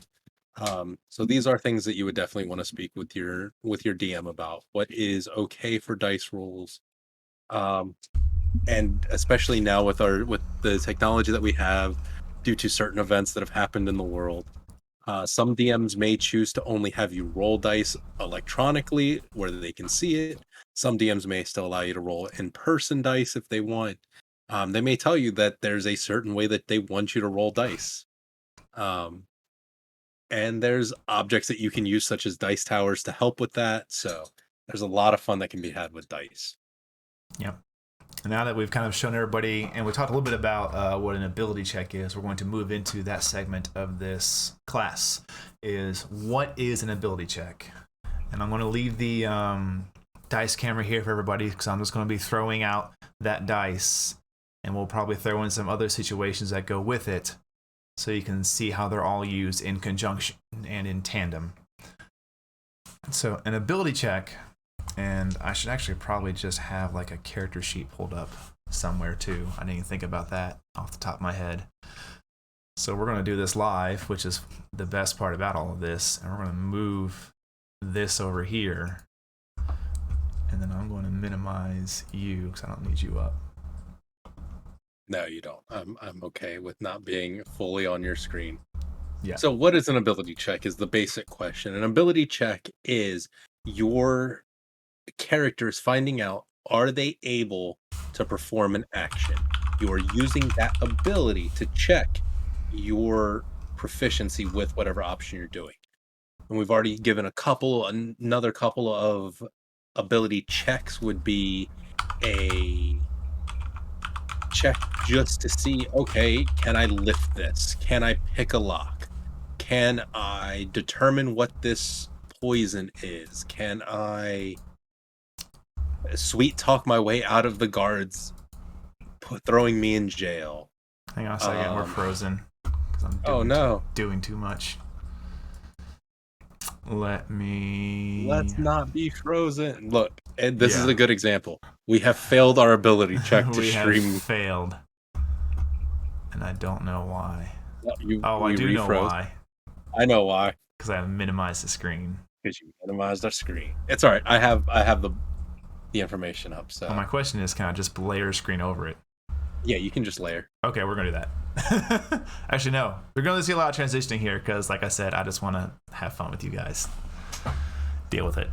So these are things that you would definitely want to speak with your DM about. What is okay for dice rolls? And especially now with the technology that we have, due to certain events that have happened in the world. Some DMs may choose to only have you roll dice electronically where they can see it. Some DMs may still allow you to roll in-person dice if they want. They may tell you that there's a certain way that they want you to roll dice. And there's objects that you can use, such as dice towers, to help with that. So there's a lot of fun that can be had with dice. Yep. Now that we've kind of shown everybody, and we talked a little bit about what an ability check is, we're going to move into that segment of this class, is what is an ability check? And I'm going to leave the dice camera here for everybody, because I'm just going to be throwing out that dice, and we'll probably throw in some other situations that go with it, so you can see how they're all used in conjunction and in tandem. So an ability check, and I should actually probably just have like a character sheet pulled up somewhere too. I didn't even think about that off the top of my head. So we're going to do this live, which is the best part about all of this. And we're going to move this over here. And then I'm going to minimize you because I don't need you up. No, you don't. I'm okay with not being fully on your screen. Yeah. So what is an ability check is the basic question. An ability check is your characters finding out, are they able to perform an action? You are using that ability to check your proficiency with whatever option you're doing. And we've already given another couple of ability checks would be a check just to see, okay, can I lift this? Can I pick a lock? Can I determine what this poison is? Can I sweet talk my way out of the guards throwing me in jail. Hang on a second, we're frozen. I'm Oh no. doing too much. Let's not be frozen. Look, and this is a good example. We have failed our ability check to stream. Have failed. And I don't know why. I do know why. I know why. Because I minimized the screen. Because you minimized our screen. It's alright. I have the information up. So my question is, can I just layer screen over it? Yeah, you can just layer. Okay, we're gonna do that. Actually, no. We're gonna see a lot of transitioning here because, like I said, I just want to have fun with you guys. Deal with it.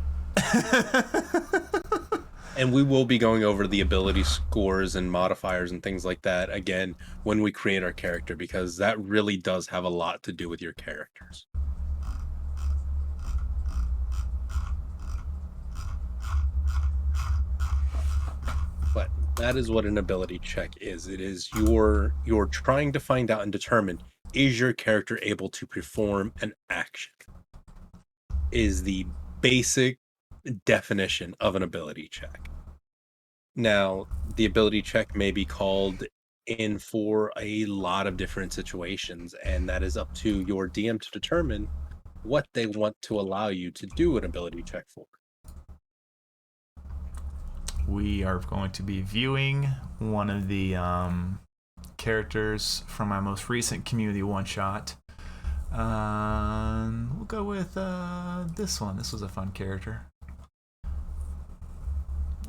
And we will be going over the ability scores and modifiers and things like that again when we create our character, because that really does have a lot to do with your characters. But that is what an ability check is. It is you're trying to find out and determine, is your character able to perform an action? Is the basic definition of an ability check. Now, the ability check may be called in for a lot of different situations, and that is up to your DM to determine what they want to allow you to do an ability check for. We are going to be viewing one of the characters from my most recent community one-shot. We'll go with this one. This was a fun character.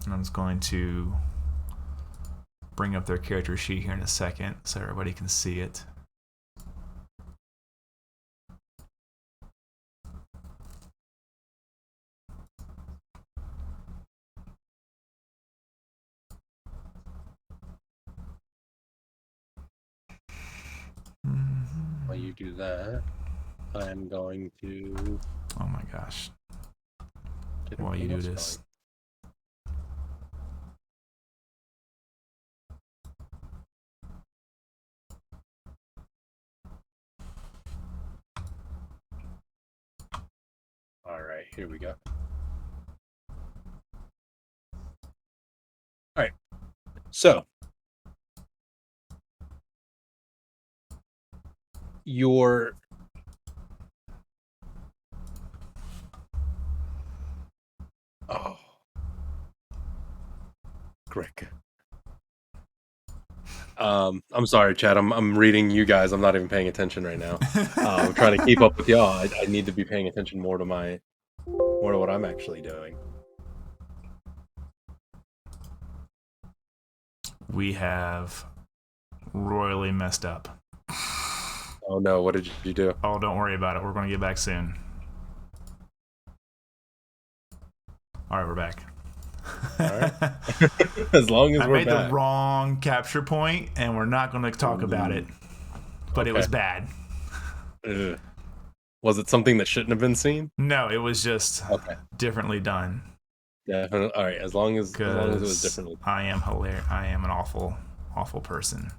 And I'm just going to bring up their character sheet here in a second so everybody can see it. While you do that, I'm going to... Oh my gosh. While you do this... Alright, here we go. Alright, so your Crick. I'm sorry, Chad. I'm reading you guys. I'm not even paying attention right now. I'm trying to keep up with y'all. I need to be paying attention more to what I'm actually doing. We have royally messed up. Oh no, what did you do? Oh, don't worry about it. We're going to get back soon. All right, we're back. All right. As long as we're back. I made the wrong capture point, and we're not going to talk about it. But It was bad. Was it something that shouldn't have been seen? No, it was just differently done. Definitely. All right, as long as it was differently. I am hilarious. I am an awful, awful person.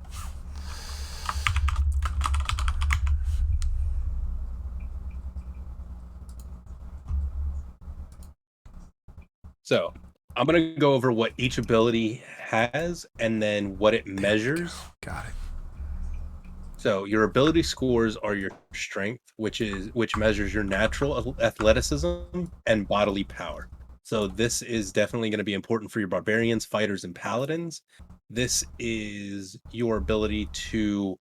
So, I'm going to go over what each ability has and then what it measures. Got it. So, your ability scores are your strength, which measures your natural athleticism and bodily power. So, this is definitely going to be important for your barbarians, fighters, and paladins. This is your ability to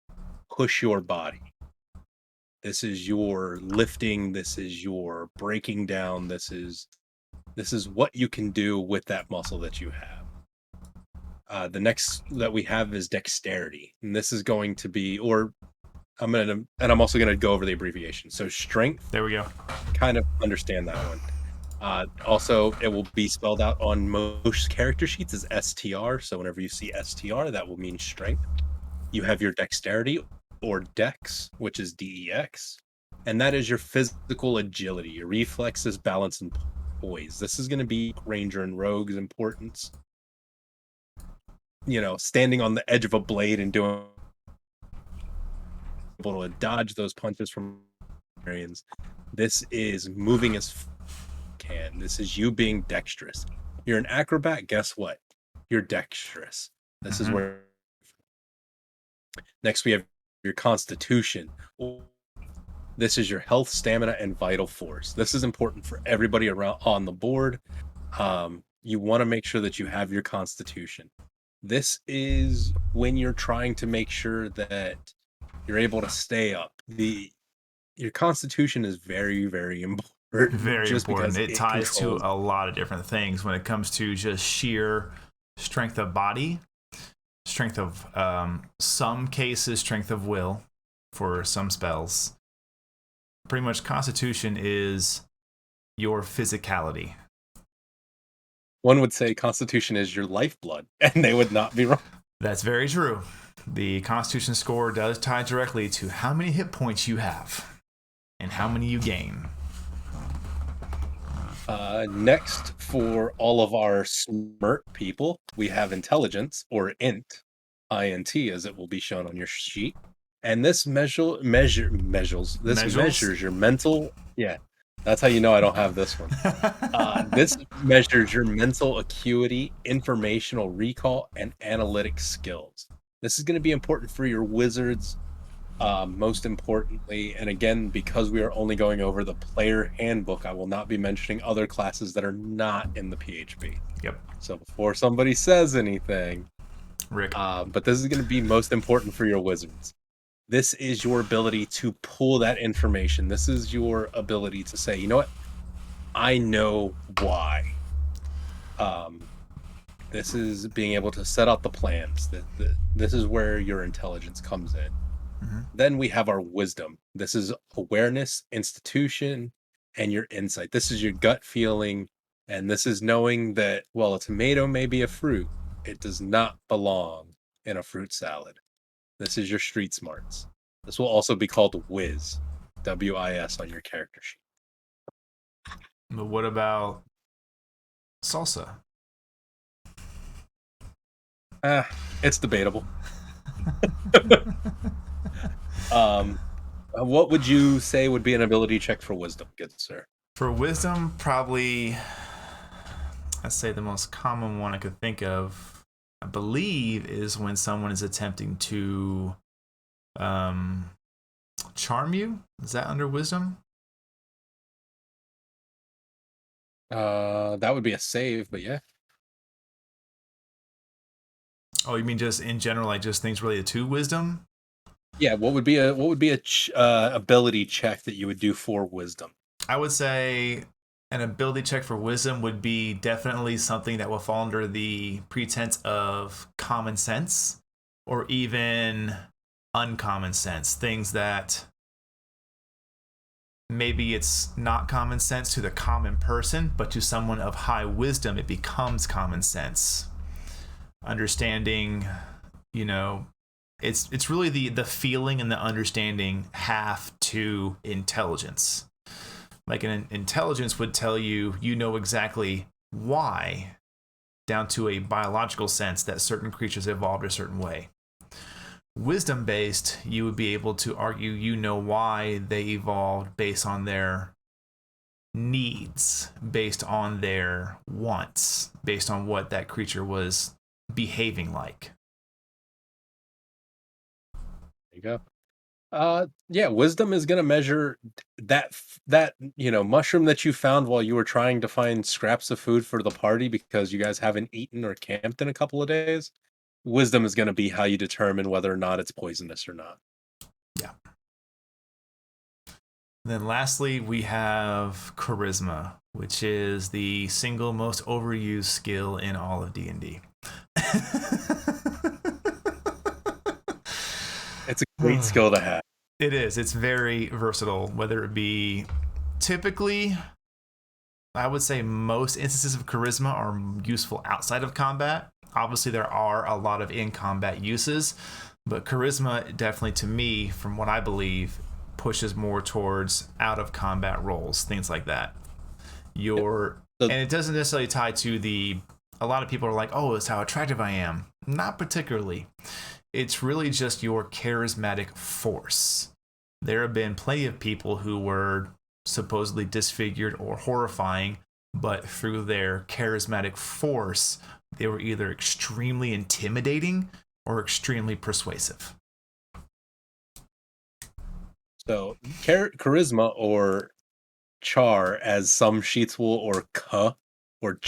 push your body. This is your lifting. This is your breaking down. This is what you can do with that muscle that you have. The next that we have is dexterity, and this is going to be, I'm also going to go over the abbreviation. So strength. There we go. Kind of understand that one. Also, it will be spelled out on most character sheets as STR. So whenever you see STR, that will mean strength. You have your dexterity or dex, which is DEX, and that is your physical agility, your reflexes, balance, and poise. This is going to be ranger and rogue's importance. Standing on the edge of a blade and able to dodge those punches from barbarians. This is moving as can. This is you being dexterous. You're an acrobat. Guess what? You're dexterous. This is where Next, we have your constitution. This is your health, stamina, and vital force. This is important for everybody around on the board. You want to make sure that you have your constitution. This is when you're trying to make sure that you're able to stay up. Your constitution is very, very important Very just important. because It it ties to controls. a lot of different things when it comes to just sheer strength of body, strength of some cases, strength of will for some spells. Pretty much, Constitution is your physicality. One would say constitution is your lifeblood, and they would not be wrong. That's very true. The Constitution score does tie directly to how many hit points you have and how many you gain. Next, for all of our smart people, we have intelligence, or int, as it will be shown on your sheet. And this measures your mental. Yeah, that's how you know I don't have this one. This measures your mental acuity, informational recall, and analytic skills. This is going to be important for your wizards, most importantly. And again, because we are only going over the player handbook, I will not be mentioning other classes that are not in the PHB. Yep. So before somebody says anything, Rick. but this is going to be most important for your wizards. This is your ability to pull that information. This is your ability to say, you know what? I know why. This is being able to set out the plans. This is where your intelligence comes in. Mm-hmm. Then we have our wisdom. This is awareness, institution, and your insight. This is your gut feeling, and this is knowing that, well, a tomato may be a fruit. It does not belong in a fruit salad. This is your street smarts. This will also be called Wiz, W-I-S, on your character sheet. But what about salsa? It's debatable. What would you say would be an ability check for wisdom, good sir? For wisdom, probably, I'd say the most common one I could think of, I believe, is when someone is attempting to charm you. Is that under wisdom? That would be a save, but yeah. Oh, you mean just in general, like just things related to wisdom? Yeah, what would be a ability check that you would do for wisdom? I would say an ability check for wisdom would be definitely something that will fall under the pretense of common sense or even uncommon sense. Things that maybe it's not common sense to the common person, but to someone of high wisdom, it becomes common sense. Understanding, it's really the feeling and the understanding half to intelligence. Like an intelligence would tell you, exactly why, down to a biological sense, that certain creatures evolved a certain way. Wisdom based, you would be able to argue, why they evolved based on their needs, based on their wants, based on what that creature was behaving like. There you go. Yeah, wisdom is going to measure that mushroom that you found while you were trying to find scraps of food for the party because you guys haven't eaten or camped in a couple of days. Wisdom is going to be how you determine whether or not it's poisonous or not. Yeah. And then lastly, we have charisma, which is the single most overused skill in all of D&D. It's a great skill to have. It is. It's very versatile, whether it be typically, I would say most instances of charisma are useful outside of combat. Obviously, there are a lot of in-combat uses, but charisma definitely, to me, from what I believe, pushes more towards out-of-combat roles, things like that. And it doesn't necessarily tie to a lot of people are like, oh, it's how attractive I am. Not particularly. It's really just your charismatic force. There have been plenty of people who were supposedly disfigured or horrifying, but through their charismatic force, they were either extremely intimidating or extremely persuasive. So charisma or char as some sheets will, or or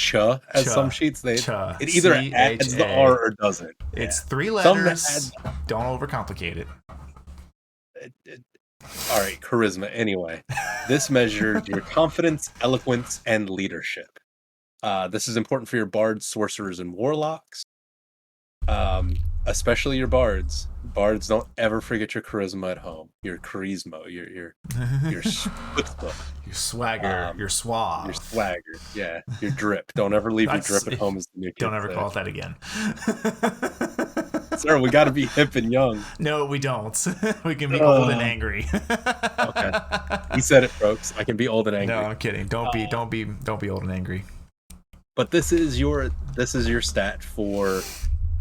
as some sheets, it either adds the CHA. R or doesn't. It's Yeah. 3 Some add letters. Don't overcomplicate it. All right, charisma. Anyway, this measures your confidence, eloquence, and leadership. This is important for your bards, sorcerers, and warlocks. Especially your bards. Bards, don't ever forget your charisma at home. Your charisma, your chutzpah, Your swagger, your suave. your swagger. Yeah, your drip. Don't ever leave your drip at home, as the new kids Don't ever say. call it that again. Sir, we got to be hip and young. No, we don't. We can be old and angry. Okay, he said it, folks. I can be old and angry. No, I'm kidding. Don't be old and angry. But this is your stat for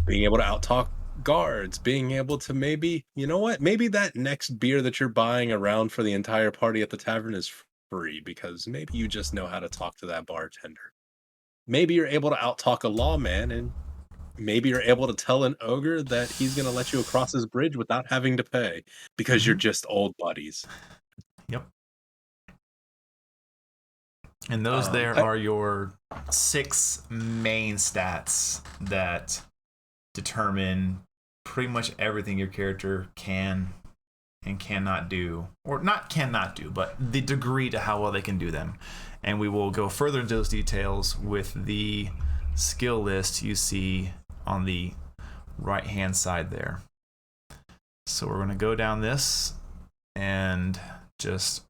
being able to outtalk guards, being able to maybe, you know what? Maybe that next beer that you're buying around for the entire party at the tavern is free because maybe you just know how to talk to that bartender. Maybe you're able to outtalk a lawman, and maybe you're able to tell an ogre that he's going to let you across his bridge without having to pay because you're just old buddies. Yep. And those are your 6 main stats that determine pretty much everything your character can and cannot do, or not cannot do, but the degree to how well they can do them. And we will go further into those details with the skill list you see on the right hand side there. So we're going to go down this and just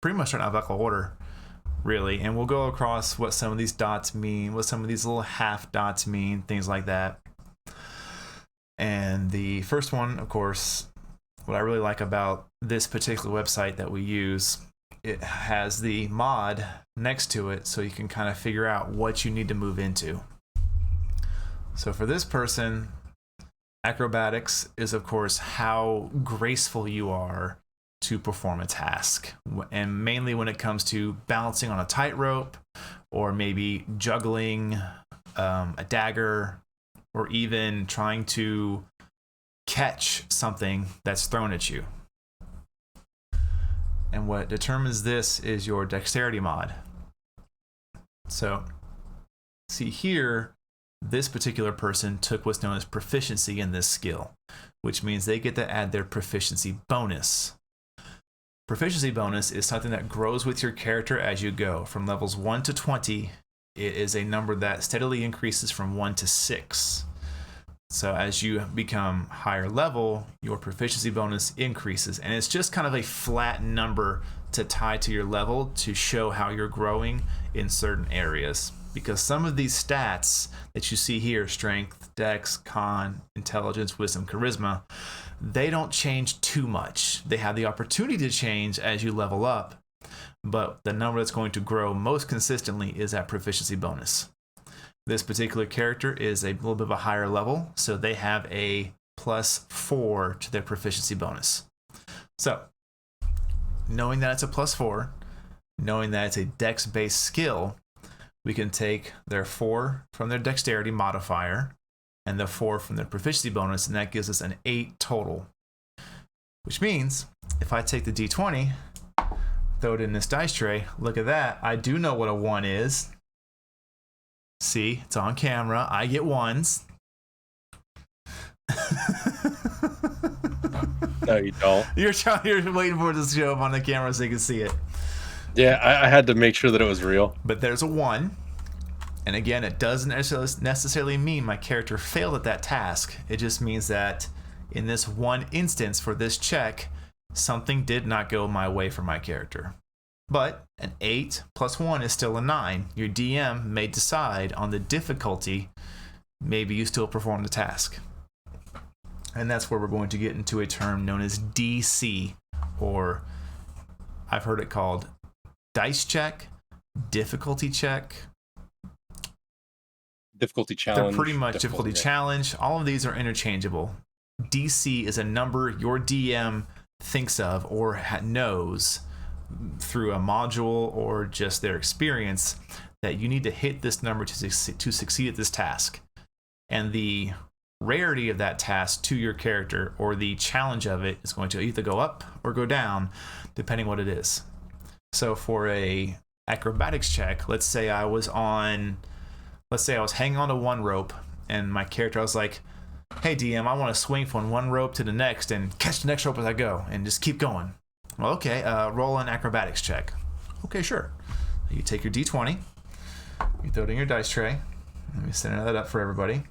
pretty much start in alphabetical order, really, and we'll go across what some of these dots mean, what some of these little half dots mean, things like that. And the first one, of course, what I really like about this particular website that we use, it has the mod next to it so you can kind of figure out what you need to move into. So for this person, acrobatics is, of course, how graceful you are to perform a task, and mainly when it comes to balancing on a tightrope, or maybe juggling a dagger, or even trying to catch something that's thrown at you. And what determines this is your dexterity mod. So see here, this particular person took what's known as proficiency in this skill, which means they get to add their proficiency bonus. Proficiency bonus is something that grows with your character as you go. From levels 1 to 20, it is a number that steadily increases from 1 to 6. So as you become higher level, your proficiency bonus increases. And it's just kind of a flat number to tie to your level to show how you're growing in certain areas. Because some of these stats that you see here, strength, dex, con, intelligence, wisdom, charisma, they don't change too much. They have the opportunity to change as you level up, but the number that's going to grow most consistently is that proficiency bonus. This particular character is a little bit of a higher level, so they have a +4 to their proficiency bonus. So, knowing that it's a +4, knowing that it's a dex-based skill, we can take their 4 from their dexterity modifier and the 4 from their proficiency bonus, and that gives us an 8 total. Which means, if I take the d20, throw it in this dice tray, look at that, I do know what a 1 is. See, it's on camera, I get 1s. No, you don't. You're waiting for it to show up on the camera so you can see it. Yeah, I had to make sure that it was real. But there's a 1. And again, it doesn't necessarily mean my character failed at that task. It just means that in this one instance for this check, something did not go my way for my character. But an 8 + 1 is still a 9. Your DM may decide on the difficulty, maybe you still perform the task. And that's where we're going to get into a term known as DC, or I've heard it called dice check, difficulty check. Difficulty challenge. They're pretty much difficulty challenge. All of these are interchangeable. DC is a number your DM thinks of or knows through a module or just their experience that you need to hit this number to succeed at this task. And the rarity of that task to your character, or the challenge of it, is going to either go up or go down, depending what it is. So for a acrobatics check, let's say I was hanging on to one rope, and my character, I was like, hey DM, I want to swing from one rope to the next and catch the next rope as I go and just keep going. Well, okay, roll an acrobatics check. Okay, sure. You take your d20, you throw it in your dice tray. Let me set that up for everybody.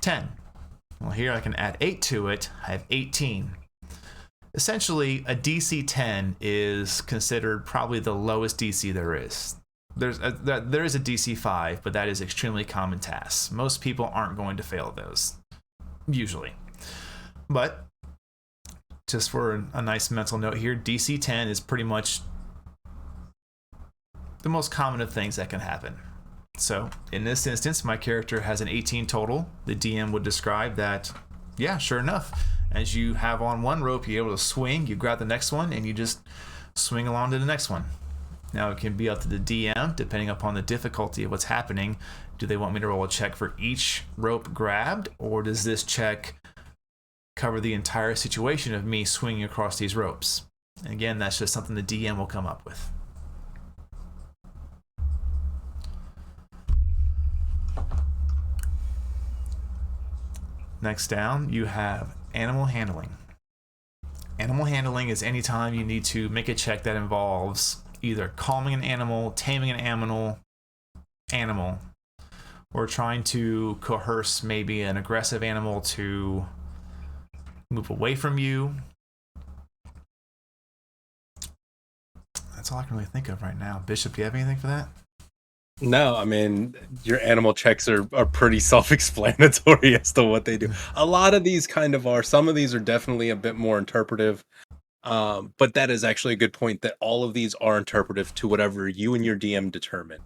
10. Well, here I can add 8 to it. I have 18. Essentially, a DC 10 is considered probably the lowest DC there is. There is a DC 5, but that is extremely common tasks. Most people aren't going to fail those, usually. But just for a nice mental note here, DC 10 is pretty much the most common of things that can happen. So in this instance, my character has an 18 total. The DM would describe that, yeah, sure enough, as you have on one rope, you're able to swing, you grab the next one, and you just swing along to the next one. Now it can be up to the DM, depending upon the difficulty of what's happening. Do they want me to roll a check for each rope grabbed, or does this check cover the entire situation of me swinging across these ropes? And again, that's just something the DM will come up with. Next down, you have animal handling. Animal handling is any time you need to make a check that involves either calming an animal, taming an animal, or trying to coerce maybe an aggressive animal to move away from you. That's all I can really think of right now. Bishop, do you have anything for that? No, I mean, your animal checks are pretty self-explanatory as to what they do. A lot of these kind of are. Some of these are definitely a bit more interpretive. But that is actually a good point, that all of these are interpretive to whatever you and your DM determine.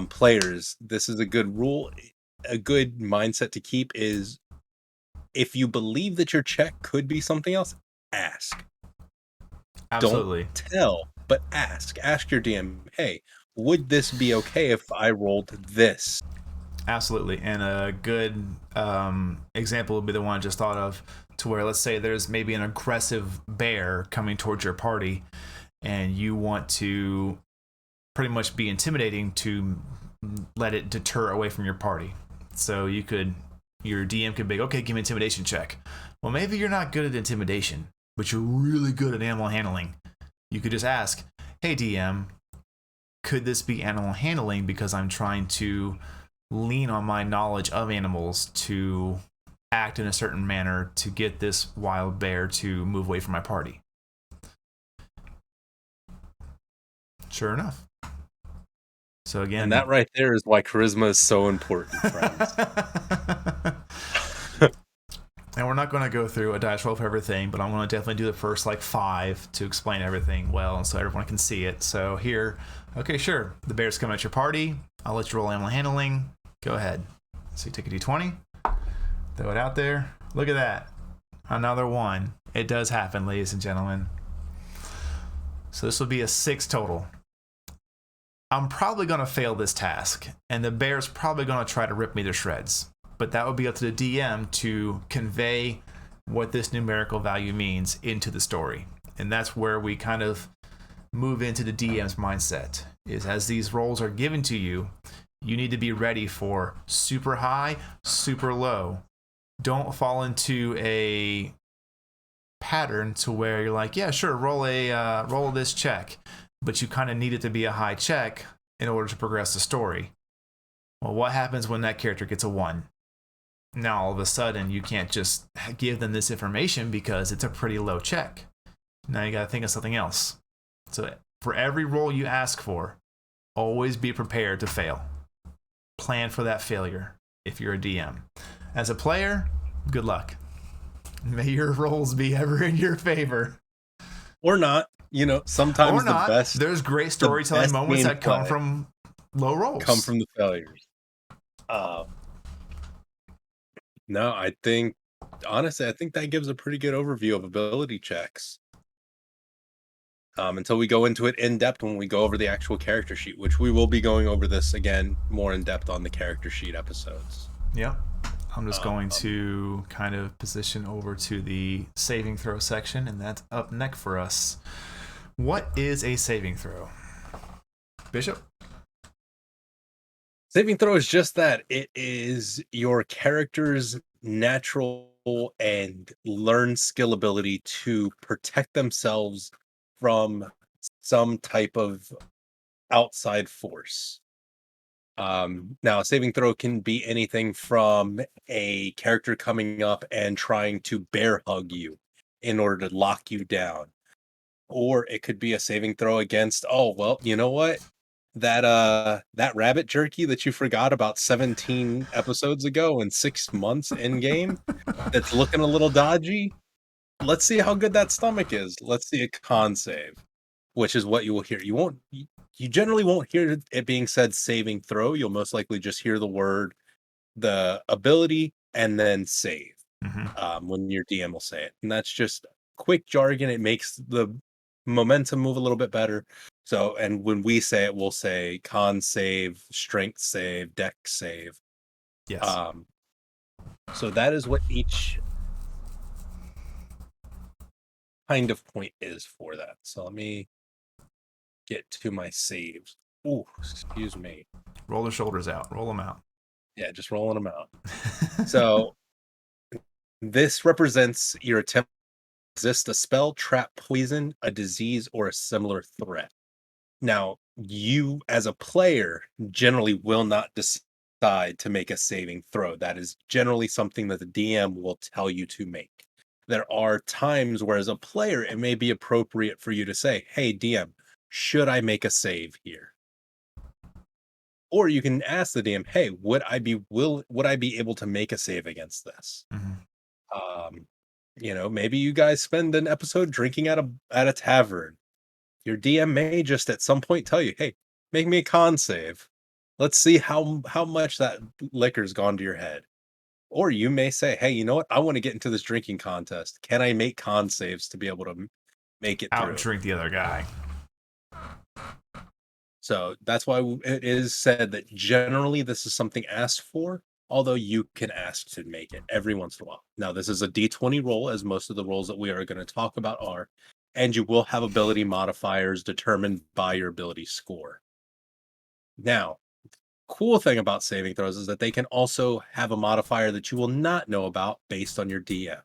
Players, this is a good rule. A good mindset to keep is, if you believe that your check could be something else, ask. Absolutely. Don't tell, but ask. Ask your DM, hey, would this be okay if I rolled this? Absolutely. And a good example would be the one I just thought of, to where, let's say there's maybe an aggressive bear coming towards your party, and you want to pretty much be intimidating to let it deter away from your party. So your DM could be, okay, give me an intimidation check. Well, maybe you're not good at intimidation, but you're really good at animal handling. You could just ask, hey DM, could this be animal handling, because I'm trying to lean on my knowledge of animals to act in a certain manner to get this wild bear to move away from my party. Sure enough. So again, and that right there is why charisma is so important, friends. And we're not going to go through a dice roll for everything, but I'm going to definitely do the first 5 to explain everything well, and so everyone can see it. So here, okay, sure, the bear's coming at your party. I'll let you roll animal handling. Go ahead. So you take a d20, throw it out there. Look at that. Another 1. It does happen, ladies and gentlemen. So this will be a 6 total. I'm probably going to fail this task, and the bear's probably going to try to rip me to shreds. But that would be up to the DM to convey what this numerical value means into the story. And that's where we kind of move into the DM's mindset, is as these roles are given to you, you need to be ready for super high, super low. Don't fall into a pattern to where you're like, yeah, sure, roll this check, but you kind of need it to be a high check in order to progress the story. Well, what happens when that character gets a 1? Now all of a sudden you can't just give them this information because it's a pretty low check. Now you got to think of something else. So for every roll you ask for, always be prepared to fail. Plan for that failure if you're a DM. As a player, good luck. May your rolls be ever in your favor. Or not. Sometimes the best. There's great storytelling moments that come from low rolls. Come from the failures. No, honestly, I think that gives a pretty good overview of ability checks. Until we go into it in depth when we go over the actual character sheet, which we will be going over this again more in depth on the character sheet episodes. Yep. I'm just going to kind of position over to the saving throw section, and that's up next for us. What is a saving throw? Bishop? Saving throw is just that. It is your character's natural and learned skill ability to protect themselves from some type of outside force. Now, a saving throw can be anything from a character coming up and trying to bear hug you in order to lock you down, or it could be a saving throw against, oh well, you know what, that rabbit jerky that you forgot about 17 episodes ago and 6 months in game that's looking a little dodgy. Let's see how good that stomach is. Let's see a con save, which is what you will hear. You generally won't hear it being said saving throw. You'll most likely just hear the ability, and then save. When your DM will say it, and that's just quick jargon. It makes the momentum move a little bit better. So, and when we say it, we'll say con save, strength save, deck save. Yes. So that is what each kind of point is for that. So let me get to my saves. Ooh, excuse me. Roll the shoulders out. Roll them out. Yeah, just rolling them out. So this represents your attempt to resist a spell, trap, poison, a disease, or a similar threat. Now, you as a player generally will not decide to make a saving throw. That is generally something that the DM will tell you to make. There are times where, as a player, it may be appropriate for you to say, hey, DM, should I make a save here? Or you can ask the DM, hey, would I be able to make a save against this? Maybe you guys spend an episode drinking at a tavern. Your DM may just at some point tell you, hey, make me a con save. Let's see how much that liquor's gone to your head. Or you may say, hey, you know what? I want to get into this drinking contest. Can I make con saves to be able to make it through? Out drink the other guy. So that's why it is said that generally this is something asked for, although you can ask to make it every once in a while. Now, this is a D20 roll, as most of the rolls that we are going to talk about are, and you will have ability modifiers determined by your ability score. Now, cool thing about saving throws is that they can also have a modifier that you will not know about based on your DM.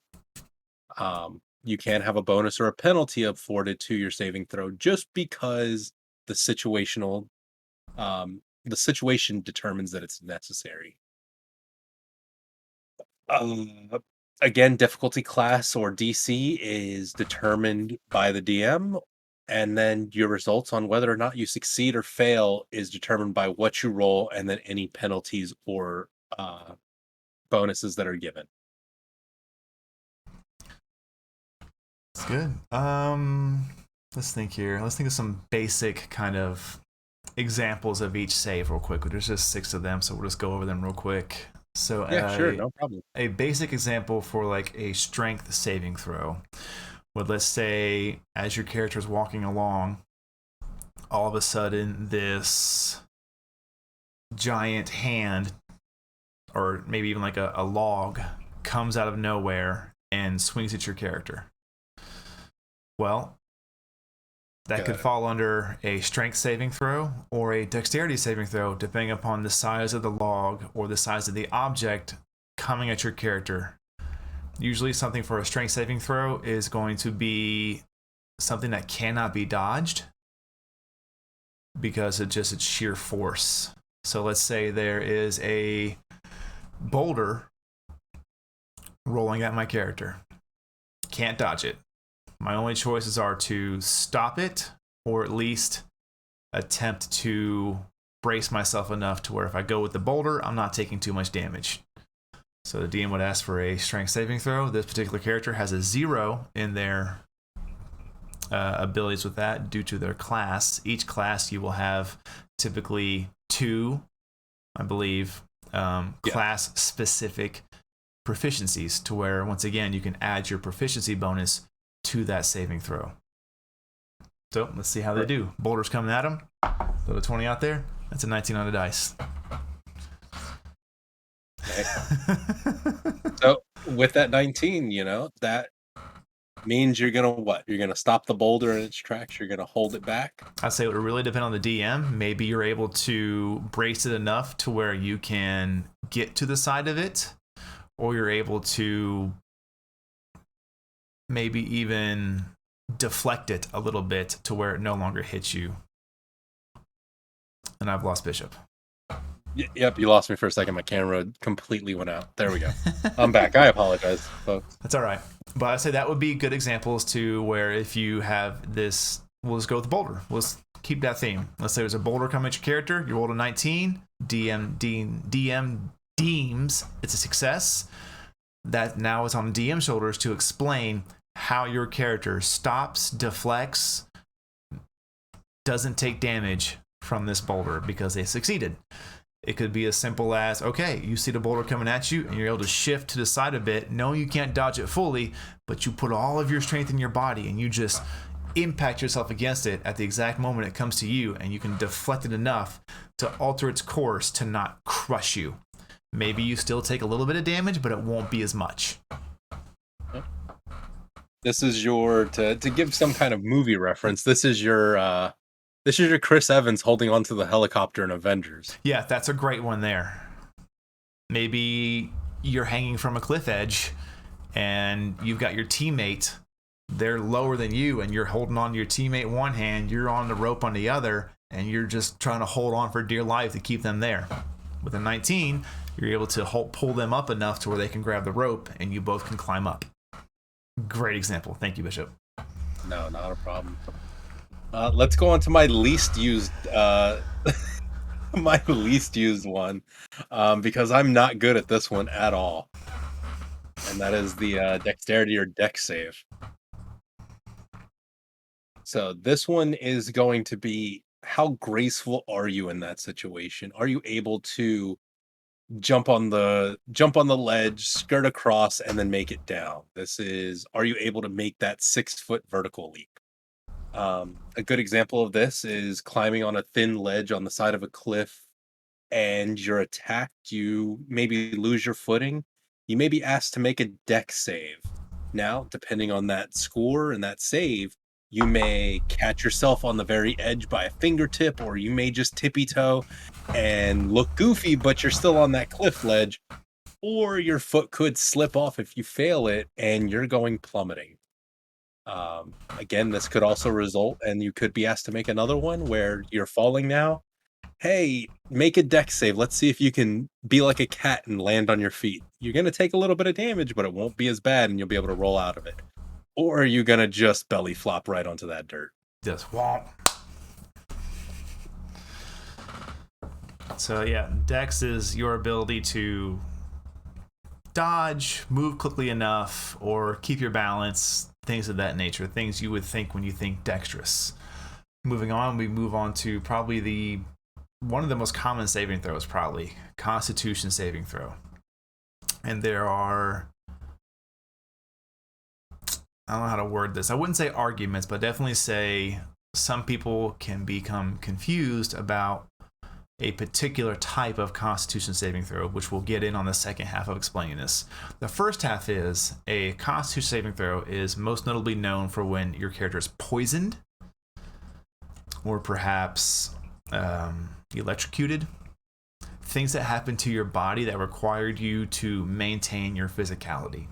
You can have a bonus or a penalty afforded to your saving throw just because the situation determines that it's necessary. Again, difficulty class or DC is determined by the DM, and then your results on whether or not you succeed or fail is determined by what you roll, and then any penalties or bonuses that are given. That's good. Let's think here. Let's think of some basic kind of examples of each save real quick. There's just 6 of them, so we'll just go over them real quick. So yeah, sure, no problem. A basic example for like a strength saving throw would, let's say, as your character is walking along, all of a sudden this giant hand, or maybe even like a log, comes out of nowhere and swings at your character. Well, that could fall under a strength saving throw or a dexterity saving throw, depending upon the size of the log or the size of the object coming at your character. Usually something for a strength saving throw is going to be something that cannot be dodged because it's sheer force. So let's say there is a boulder rolling at my character. Can't dodge it. My only choices are to stop it or at least attempt to brace myself enough to where if I go with the boulder, I'm not taking too much damage. So the DM would ask for a strength saving throw. This particular character has a 0 in their abilities with that due to their class. Each class you will have typically 2, I believe, class-specific proficiencies to where, once again, you can add your proficiency bonus to that saving throw. So let's see how they do. Boulder's coming at them. Throw a 20 out there. That's a 19 on the dice. Okay. So with that 19, that means you're gonna what? You're gonna stop the boulder in its tracks. You're gonna hold it back. I say it would really depend on the DM. Maybe you're able to brace it enough to where you can get to the side of it, or you're able to maybe even deflect it a little bit to where it no longer hits you. And I've lost Bishop. Yep, you lost me for a second. My camera completely went out. There we go. I'm back. I apologize, folks. That's all right. But I say that would be good examples to where if you have this, we'll just go with the boulder. Let's keep that theme. Let's say there's a boulder coming at your character. You rolled a 19. DM deems it's a success. That now is on the DM's shoulders to explain how your character stops, deflects, doesn't take damage from this boulder because they succeeded. It could be as simple as, okay, you see the boulder coming at you and you're able to shift to the side a bit. No, you can't dodge it fully, but you put all of your strength in your body and you just impact yourself against it at the exact moment it comes to you, and you can deflect it enough to alter its course to not crush you. Maybe you still take a little bit of damage, but it won't be as much. This is your, to give some kind of movie reference, this is your Chris Evans holding onto the helicopter in Avengers. Yeah, that's a great one there. Maybe you're hanging from a cliff edge and you've got your teammate. They're lower than you and you're holding on to your teammate one hand, you're on the rope on the other, and you're just trying to hold on for dear life to keep them there. With a 19, you're able to pull them up enough to where they can grab the rope and you both can climb up. Great example. Thank you, Bishop. No, not a problem. Let's go on to my least used my least used one, because I'm not good at this one at all, and that is the dexterity or dex save. So this one is going to be, how graceful are you in that situation? Are you able to jump on the ledge, skirt across, and then make it down? This is, are you able to make that 6-foot vertical leap? A good example of this is climbing on a thin ledge on the side of a cliff and you're attacked. You maybe lose your footing. You may be asked to make a dex save. Now, depending on that score and that save, you may catch yourself on the very edge by a fingertip, or you may just tippy toe and look goofy, but you're still on that cliff ledge, or your foot could slip off if you fail it and you're going plummeting. Again, this could also result, and you could be asked to make another one where you're falling now. Hey, make a dex save. Let's see if you can be like a cat and land on your feet. You're going to take a little bit of damage, but it won't be as bad and you'll be able to roll out of it. Or are you going to just belly flop right onto that dirt? Just womp. So yeah, dex is your ability to dodge, move quickly enough, or keep your balance, things of that nature, things you would think when you think dexterous. Moving on, we move on to probably one of the most common saving throws, probably Constitution saving throw. And there are, I don't know how to word this. I wouldn't say arguments, but definitely say some people can become confused about a particular type of Constitution saving throw, which we'll get in on the second half of explaining this. The first half is a Constitution saving throw is most notably known for when your character is poisoned or perhaps electrocuted. Things that happen to your body that required you to maintain your physicality.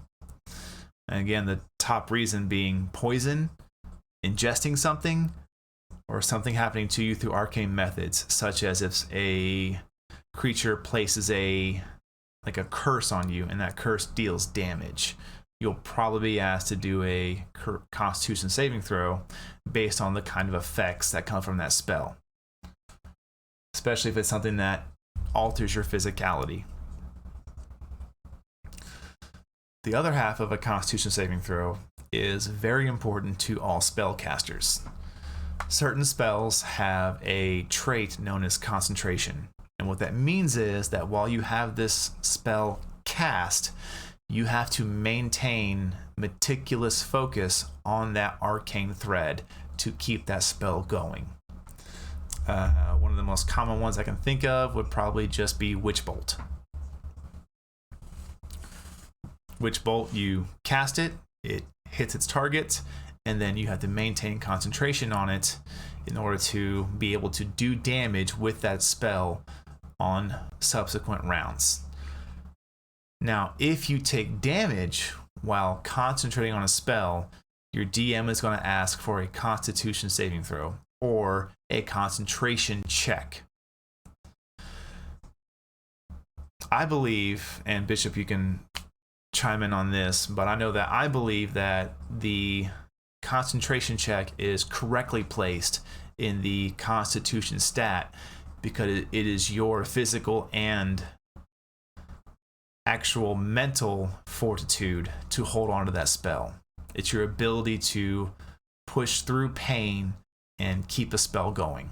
And again, the top reason being poison, ingesting something, or something happening to you through arcane methods, such as if a creature places a curse on you and that curse deals damage. You'll probably be asked to do a Constitution saving throw based on the kind of effects that come from that spell, especially if it's something that alters your physicality. The other half of a Constitution saving throw is very important to all spellcasters. Certain spells have a trait known as concentration. And what that means is that while you have this spell cast, you have to maintain meticulous focus on that arcane thread to keep that spell going. One of the most common ones I can think of would probably just be Witch Bolt. which bolt you cast it, it hits its target, and then you have to maintain concentration on it in order to be able to do damage with that spell on subsequent rounds. Now, if you take damage while concentrating on a spell, your DM is going to ask for a Constitution saving throw or a concentration check. I believe, and Bishop, you can chime in on this, but I believe that the concentration check is correctly placed in the Constitution stat because it is your physical and actual mental fortitude to hold on to that spell. It's your ability to push through pain and keep a spell going.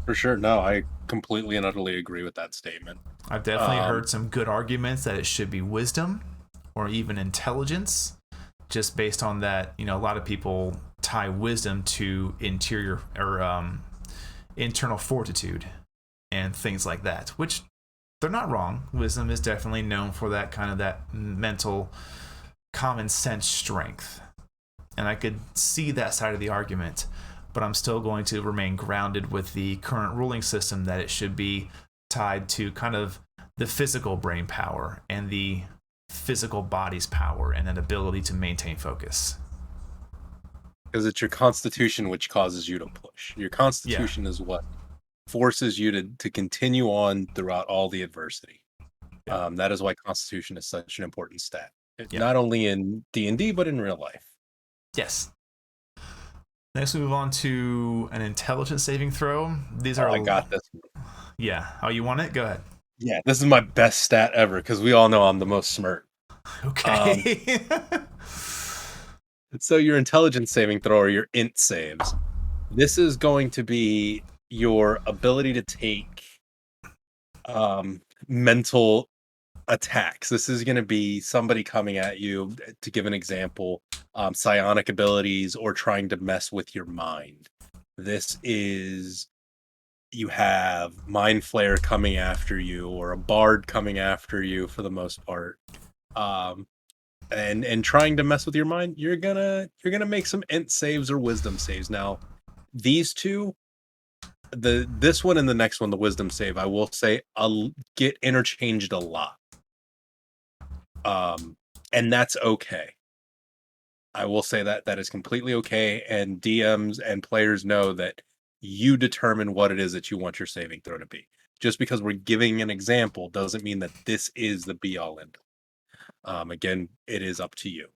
For sure. No, I completely and utterly agree with that statement. I've definitely heard some good arguments that it should be wisdom or even intelligence, just based on that. A lot of people tie wisdom to interior or internal fortitude and things like that, which they're not wrong. Wisdom is definitely known for that kind of that mental common sense strength. And I could see that side of the argument, but I'm still going to remain grounded with the current ruling system that it should be tied to kind of the physical brain power and the physical body's power and an ability to maintain focus. Because it's your constitution which causes you to push. Your constitution is what forces you to continue on throughout all the adversity. That is why constitution is such an important stat. Not only in D&D, but in real life. Yes. Next, we move on to an intelligence saving throw. These are. I got this one. Yeah. Oh, you want it? Go ahead. Yeah, this is my best stat ever because we all know I'm the most smart. Okay. So your intelligence saving throw or your int saves. This is going to be your ability to take mental attacks. This is going to be somebody coming at you, to give an example, psionic abilities or trying to mess with your mind. This is, you have mind flare coming after you or a bard coming after you for the most part. And trying to mess with your mind, you're gonna make some int saves or wisdom saves. Now, these two, this one and the next one, the wisdom save, I will say I'll get interchanged a lot. And that's okay. I will say that is completely okay, and DMs and players know that you determine what it is that you want your saving throw to be. Just because we're giving an example doesn't mean that this is the be all end all. Again, it is up to you.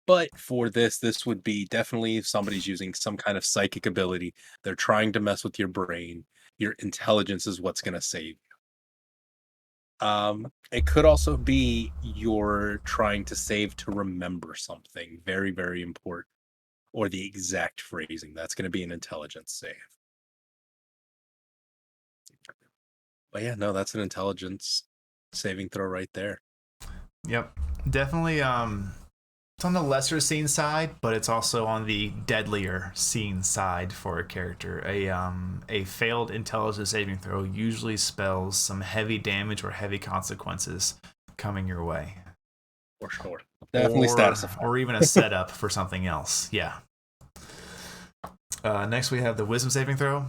But for this would be definitely if somebody's using some kind of psychic ability, they're trying to mess with your brain, your intelligence is what's going to save you. It could also be you're trying to save to remember something very, very important, or the exact phrasing. That's going to be an intelligence save. But yeah, no, that's an intelligence saving throw right there. Yep. Definitely it's on the lesser scene side, but it's also on the deadlier scene side for a character. A failed intelligence saving throw usually spells some heavy damage or heavy consequences coming your way. For sure. Definitely status effect. Or even a setup for something else. Yeah. Next we have the wisdom saving throw.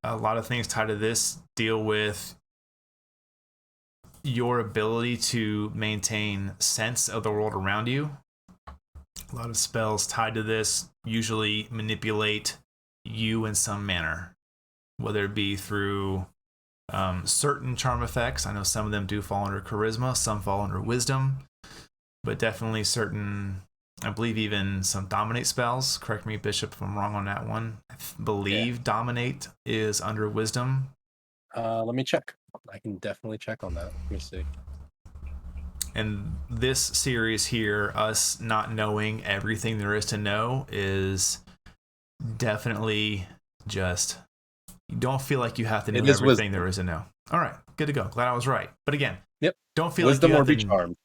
A lot of things tied to this deal with your ability to maintain sense of the world around you. A lot of spells tied to this usually manipulate you in some manner, whether it be through certain charm effects. I know some of them do fall under charisma, some fall under wisdom, but definitely certain, I believe even some dominate spells. Correct me, Bishop, if I'm wrong on that one. I believe dominate is under wisdom. Let me check. I can definitely check on that. Let me see. And this series here, us not knowing everything there is to know, is definitely just, you don't feel like you have to know everything there is to know. All right, good to go. Glad I was right. But again, don't feel wisdom like you or have be to, charmed.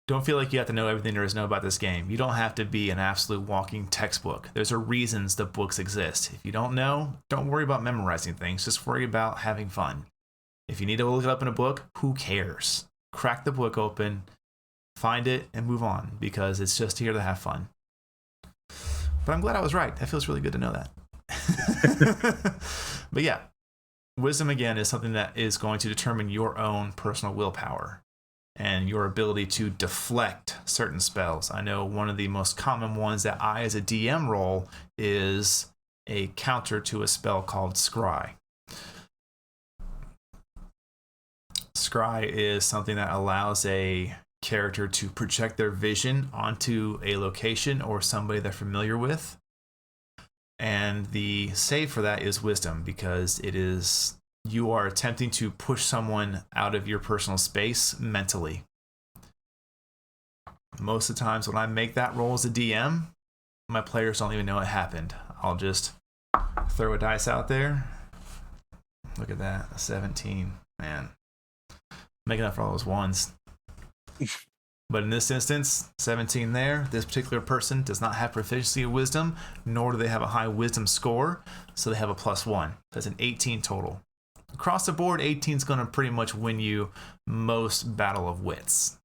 Don't feel like you have to know everything there is to know about this game. You don't have to be an absolute walking textbook. There's reasons the books exist. If you don't know, don't worry about memorizing things. Just worry about having fun. If you need to look it up in a book, who cares? crack the book open, find it, and move on, because it's just here to have fun. But I'm glad I was right. That feels really good to know that. But yeah, wisdom, again, is something that is going to determine your own personal willpower and your ability to deflect certain spells. I know one of the most common ones that I, as a DM, roll is a counter to a spell called Scry. Scry is something that allows a character to project their vision onto a location or somebody they're familiar with. And the save for that is wisdom, because it is, you are attempting to push someone out of your personal space mentally. Most of the times when I make that roll as a DM, my players don't even know it happened. I'll just throw a dice out there. Look at that, 17. Man, making up for all those ones. But in this instance, 17 there. This particular person does not have proficiency of wisdom, nor do they have a high wisdom score, so they have a +1. That's an 18 total. Across the board, 18 is going to pretty much win you most battle of wits.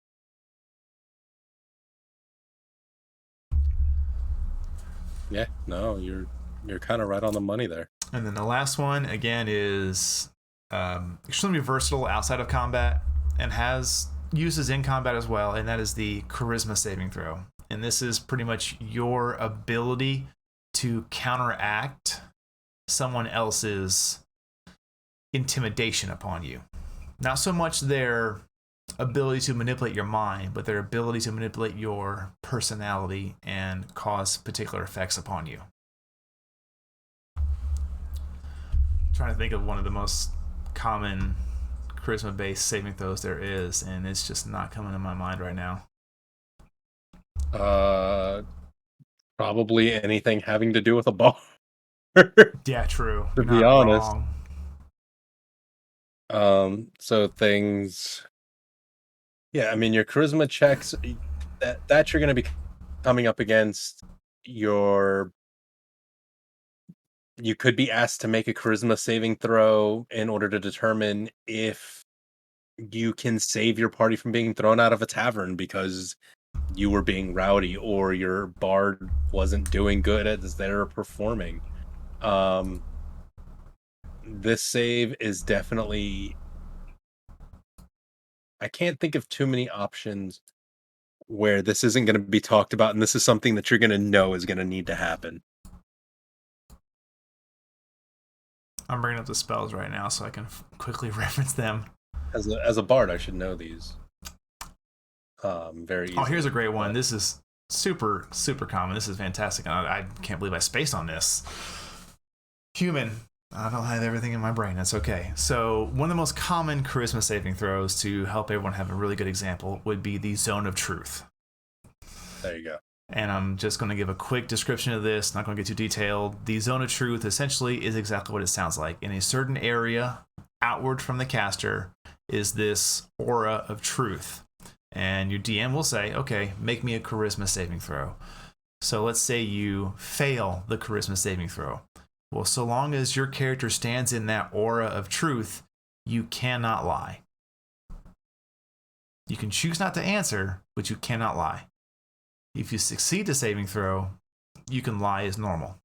Yeah, no, you're kind of right on the money there. And then the last one, again, is extremely versatile outside of combat and has uses in combat as well, and that is the charisma saving throw. And this is pretty much your ability to counteract someone else's intimidation upon you. Not so much their ability to manipulate your mind, but their ability to manipulate your personality and cause particular effects upon you. I'm trying to think of one of the most common charisma-based saving throws there is, and it's just not coming to my mind right now. Probably anything having to do with a bar. Yeah, true. To be honest. So things. Yeah, I mean, your charisma checks that you're going to be coming up against your. You could be asked to make a charisma saving throw in order to determine if you can save your party from being thrown out of a tavern because you were being rowdy or your bard wasn't doing good as they're performing. This save is definitely, I can't think of too many options where this isn't going to be talked about, and this is something that you're going to know is going to need to happen. I'm bringing up the spells right now so I can quickly reference them. As a bard, I should know these. Very easily. Oh, here's a great one. This is super, super common. This is fantastic. I can't believe I spaced on this. Human. I don't have everything in my brain. That's okay. So one of the most common charisma saving throws, to help everyone have a really good example, would be the Zone of Truth. There you go. And I'm just going to give a quick description of this, not going to get too detailed. The Zone of Truth essentially is exactly what it sounds like. In a certain area, outward from the caster, is this aura of truth. And your DM will say, okay, make me a charisma saving throw. So let's say you fail the charisma saving throw. Well, so long as your character stands in that aura of truth, you cannot lie. You can choose not to answer, but you cannot lie. If you succeed the saving throw, you can lie as normal.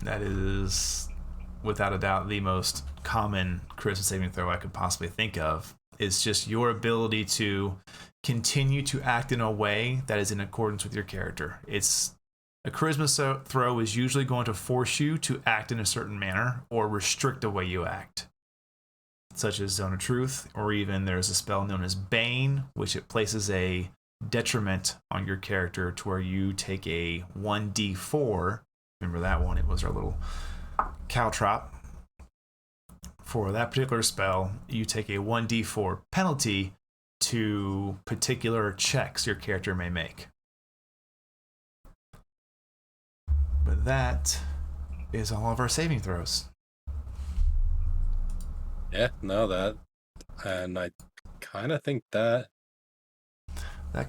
That is, without a doubt, the most common charisma saving throw I could possibly think of. It's just your ability to continue to act in a way that is in accordance with your character. It's a charisma throw is usually going to force you to act in a certain manner or restrict the way you act, such as Zone of Truth, or even there's a spell known as Bane, which it places a detriment on your character to where you take a 1d4. Remember that one? It was our little caltrop. For that particular spell, you take a 1d4 penalty to particular checks your character may make. But that is all of our saving throws. Yeah, no, that, and I kind of think that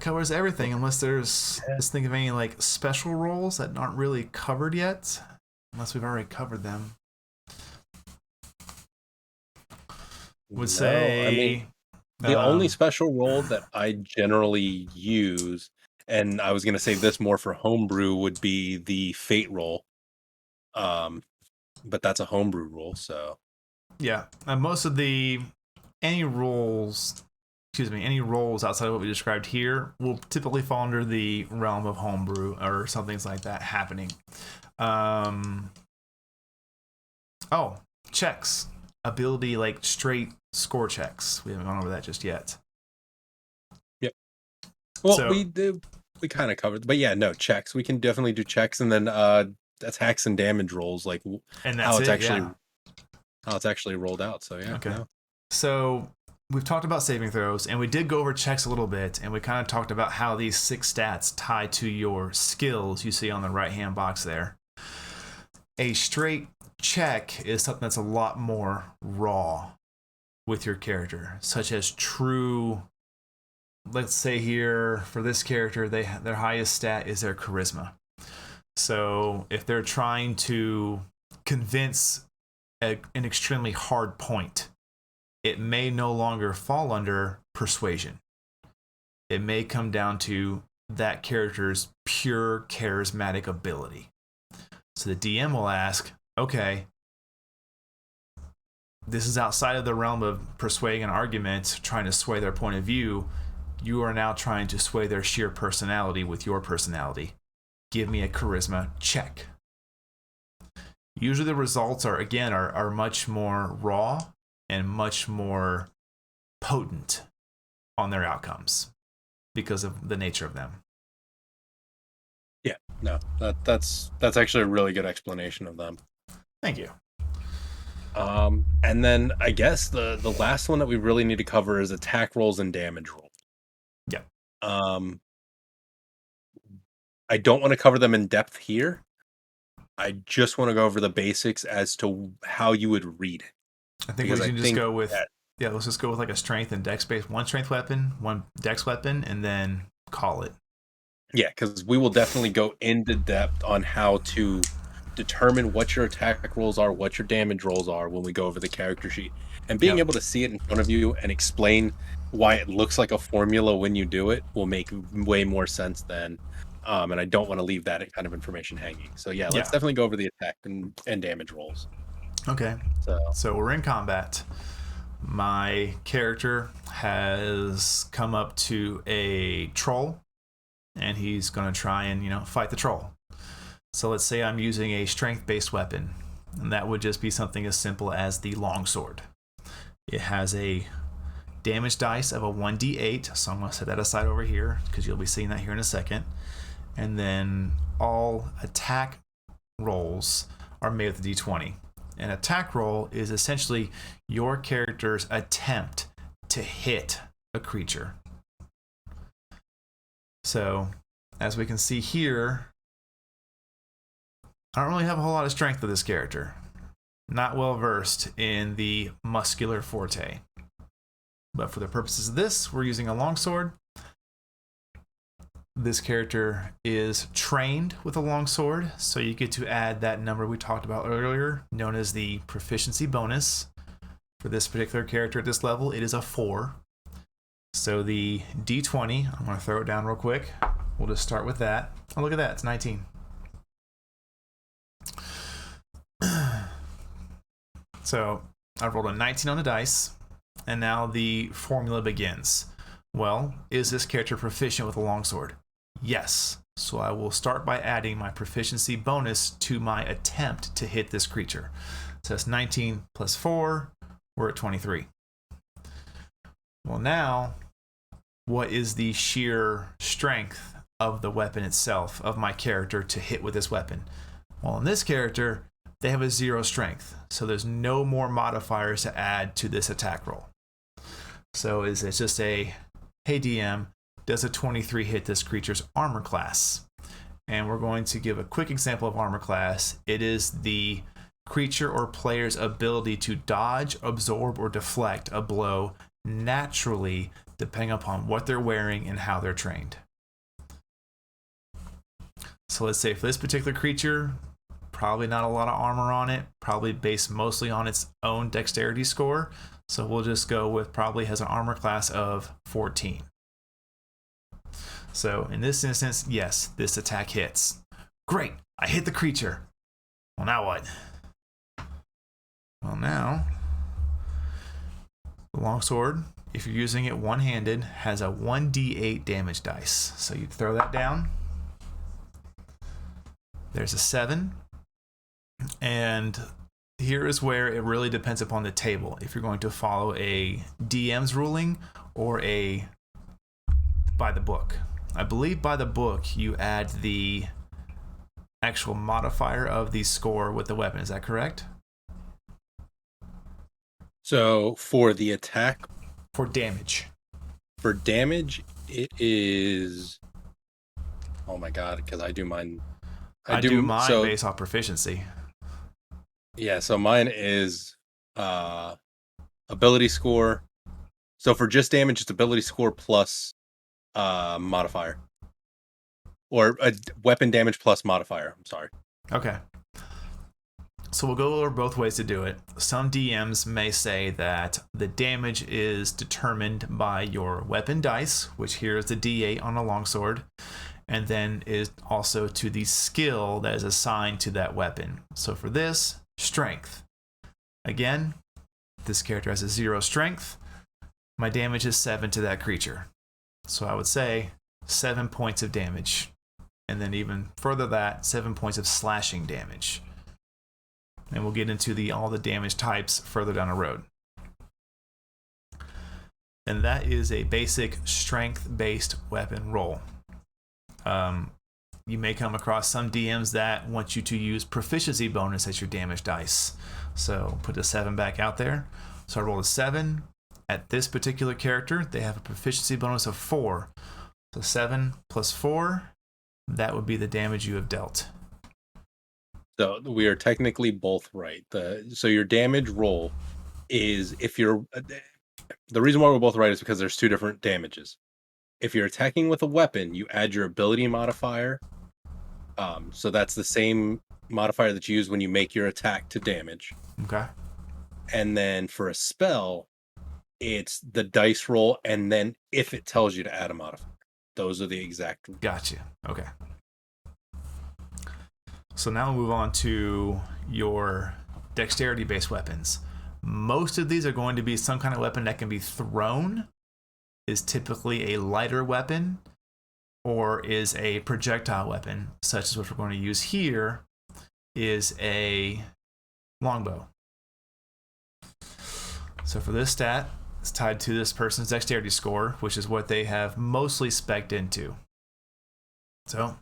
covers everything, unless there's, let's think of any like special roles that aren't really covered yet, unless we've already covered them. would No, I mean, say, the only um, special role that I generally use, and I was gonna say this more for homebrew, would be the fate roll. Um, but that's a homebrew rule, so yeah, most of the any roles, any roles outside of what we described here will typically fall under the realm of homebrew or something like that happening. Um, oh, checks, ability like straight score checks. We haven't gone over that just yet. yep. Well, So, we kind of covered, but yeah, no checks. We can definitely do checks, and then attacks and damage rolls, like and how that's it's it. actually Yeah. how it's actually rolled out. So yeah, Okay. no, So we've talked about saving throws, and we did go over checks a little bit, and we kind of talked about how these 6 stats tie to your skills you see on the right hand box there. A straight check is something that's a lot more raw with your character, such as true. Let's say here for this character, their highest stat is their charisma. So if they're trying to convince an extremely hard point, it may no longer fall under persuasion. It may come down to that character's pure charismatic ability. So the DM will ask, okay, this is outside of the realm of persuading an argument, trying to sway their point of view. You are now trying to sway their sheer personality with your personality. Give me a charisma check. Usually the results are much more raw and much more potent on their outcomes because of the nature of them. yeah, no, that's actually a really good explanation of them. Thank you. And then I guess the last one that we really need to cover is attack rolls and damage roll. Yeah. Um, I don't want to cover them in depth here. I just want to go over the basics as to how you would read it. I think we Because I can just think go with that, let's just go with like a strength and dex base, one strength weapon, one dex weapon, and then call it. yeah, because we will definitely go into depth on how to determine what your attack rolls are, what your damage rolls are when we go over the character sheet. And being Yep. able to see it in front of you and explain why it looks like a formula when you do it will make way more sense then. And I don't want to leave that kind of information hanging. So yeah, let's Yeah. definitely go over the attack and damage rolls. Okay. So So we're in combat. My character has come up to a troll, and he's going to try and fight the troll. So let's say I'm using a strength-based weapon, and that would just be something as simple as the longsword. It has a damage dice of a 1d8, so I'm going to set that aside over here because you'll be seeing that here in a second. And then all attack rolls are made with a d20. An attack roll is essentially your character's attempt to hit a creature. So, as we can see here, I don't really have a whole lot of strength with this character. Not well versed in the muscular forte. But for the purposes of this, we're using a longsword. This character is trained with a longsword, so you get to add that number we talked about earlier, known as the proficiency bonus. For this particular character at this level, it is a 4. So the d20, I'm going to throw it down real quick. We'll just start with that. Oh, look at that, it's 19. So I've rolled a 19 on the dice, and now the formula begins. Well, is this character proficient with a longsword? Yes. So I will start by adding my proficiency bonus to my attempt to hit this creature. So that's 19 plus 4, we're at 23. Well, now, what is the sheer strength of the weapon itself, of my character to hit with this weapon? Well, in this character, they have a 0 strength, so there's no more modifiers to add to this attack roll. So it's just a, hey DM, does a 23 hit this creature's armor class? And we're going to give a quick example of armor class. It is the creature or player's ability to dodge, absorb, or deflect a blow naturally, depending upon what they're wearing and how they're trained. So let's say for this particular creature, probably not a lot of armor on it, probably based mostly on its own dexterity score. So we'll just go with probably has an armor class of 14. So in this instance, yes, this attack hits. Great, I hit the creature. Well, now what? Well, now the longsword, if you're using it one-handed, has a 1d8 damage dice. So you throw that down. There's a 7. And here is where it really depends upon the table. If you're going to follow a DM's ruling or a by the book. I believe by the book you add the actual modifier of the score with the weapon. Is that correct? So for the attack, For damage. for damage, it is. Oh my god! Because I do mine. I do mine so, based off proficiency. Yeah, so mine is ability score. So for just damage, it's ability score plus modifier, or weapon damage plus modifier. I'm sorry. Okay. So we'll go over both ways to do it. Some DMs may say that the damage is determined by your weapon dice, which here is the D8 on a longsword, and then is also to the skill that is assigned to that weapon. So for this, strength. Again, this character has a 0 strength. My damage is 7 to that creature. So I would say 7 points of damage. And then even further that, 7 points of slashing damage. And we'll get into all the damage types further down the road. And that is a basic strength-based weapon roll. You may come across some DMs that want you to use proficiency bonus as your damage dice. So put the 7 back out there. So I rolled a 7. At this particular character, they have a proficiency bonus of 4. So 7 plus 4, that would be the damage you have dealt. So we are technically both right. So your damage roll is if you're. The reason why we're both right is because there's 2 different damages. If you're attacking with a weapon, you add your ability modifier. So that's the same modifier that you use when you make your attack to damage. Okay. And then for a spell, it's the dice roll, and then if it tells you to add a modifier. Those are the exact. Gotcha. Okay. So now we'll move on to your dexterity-based weapons. Most of these are going to be some kind of weapon that can be thrown, is typically a lighter weapon, or is a projectile weapon, such as what we're going to use here is a longbow. So for this stat, it's tied to this person's dexterity score, which is what they have mostly spec'd into. So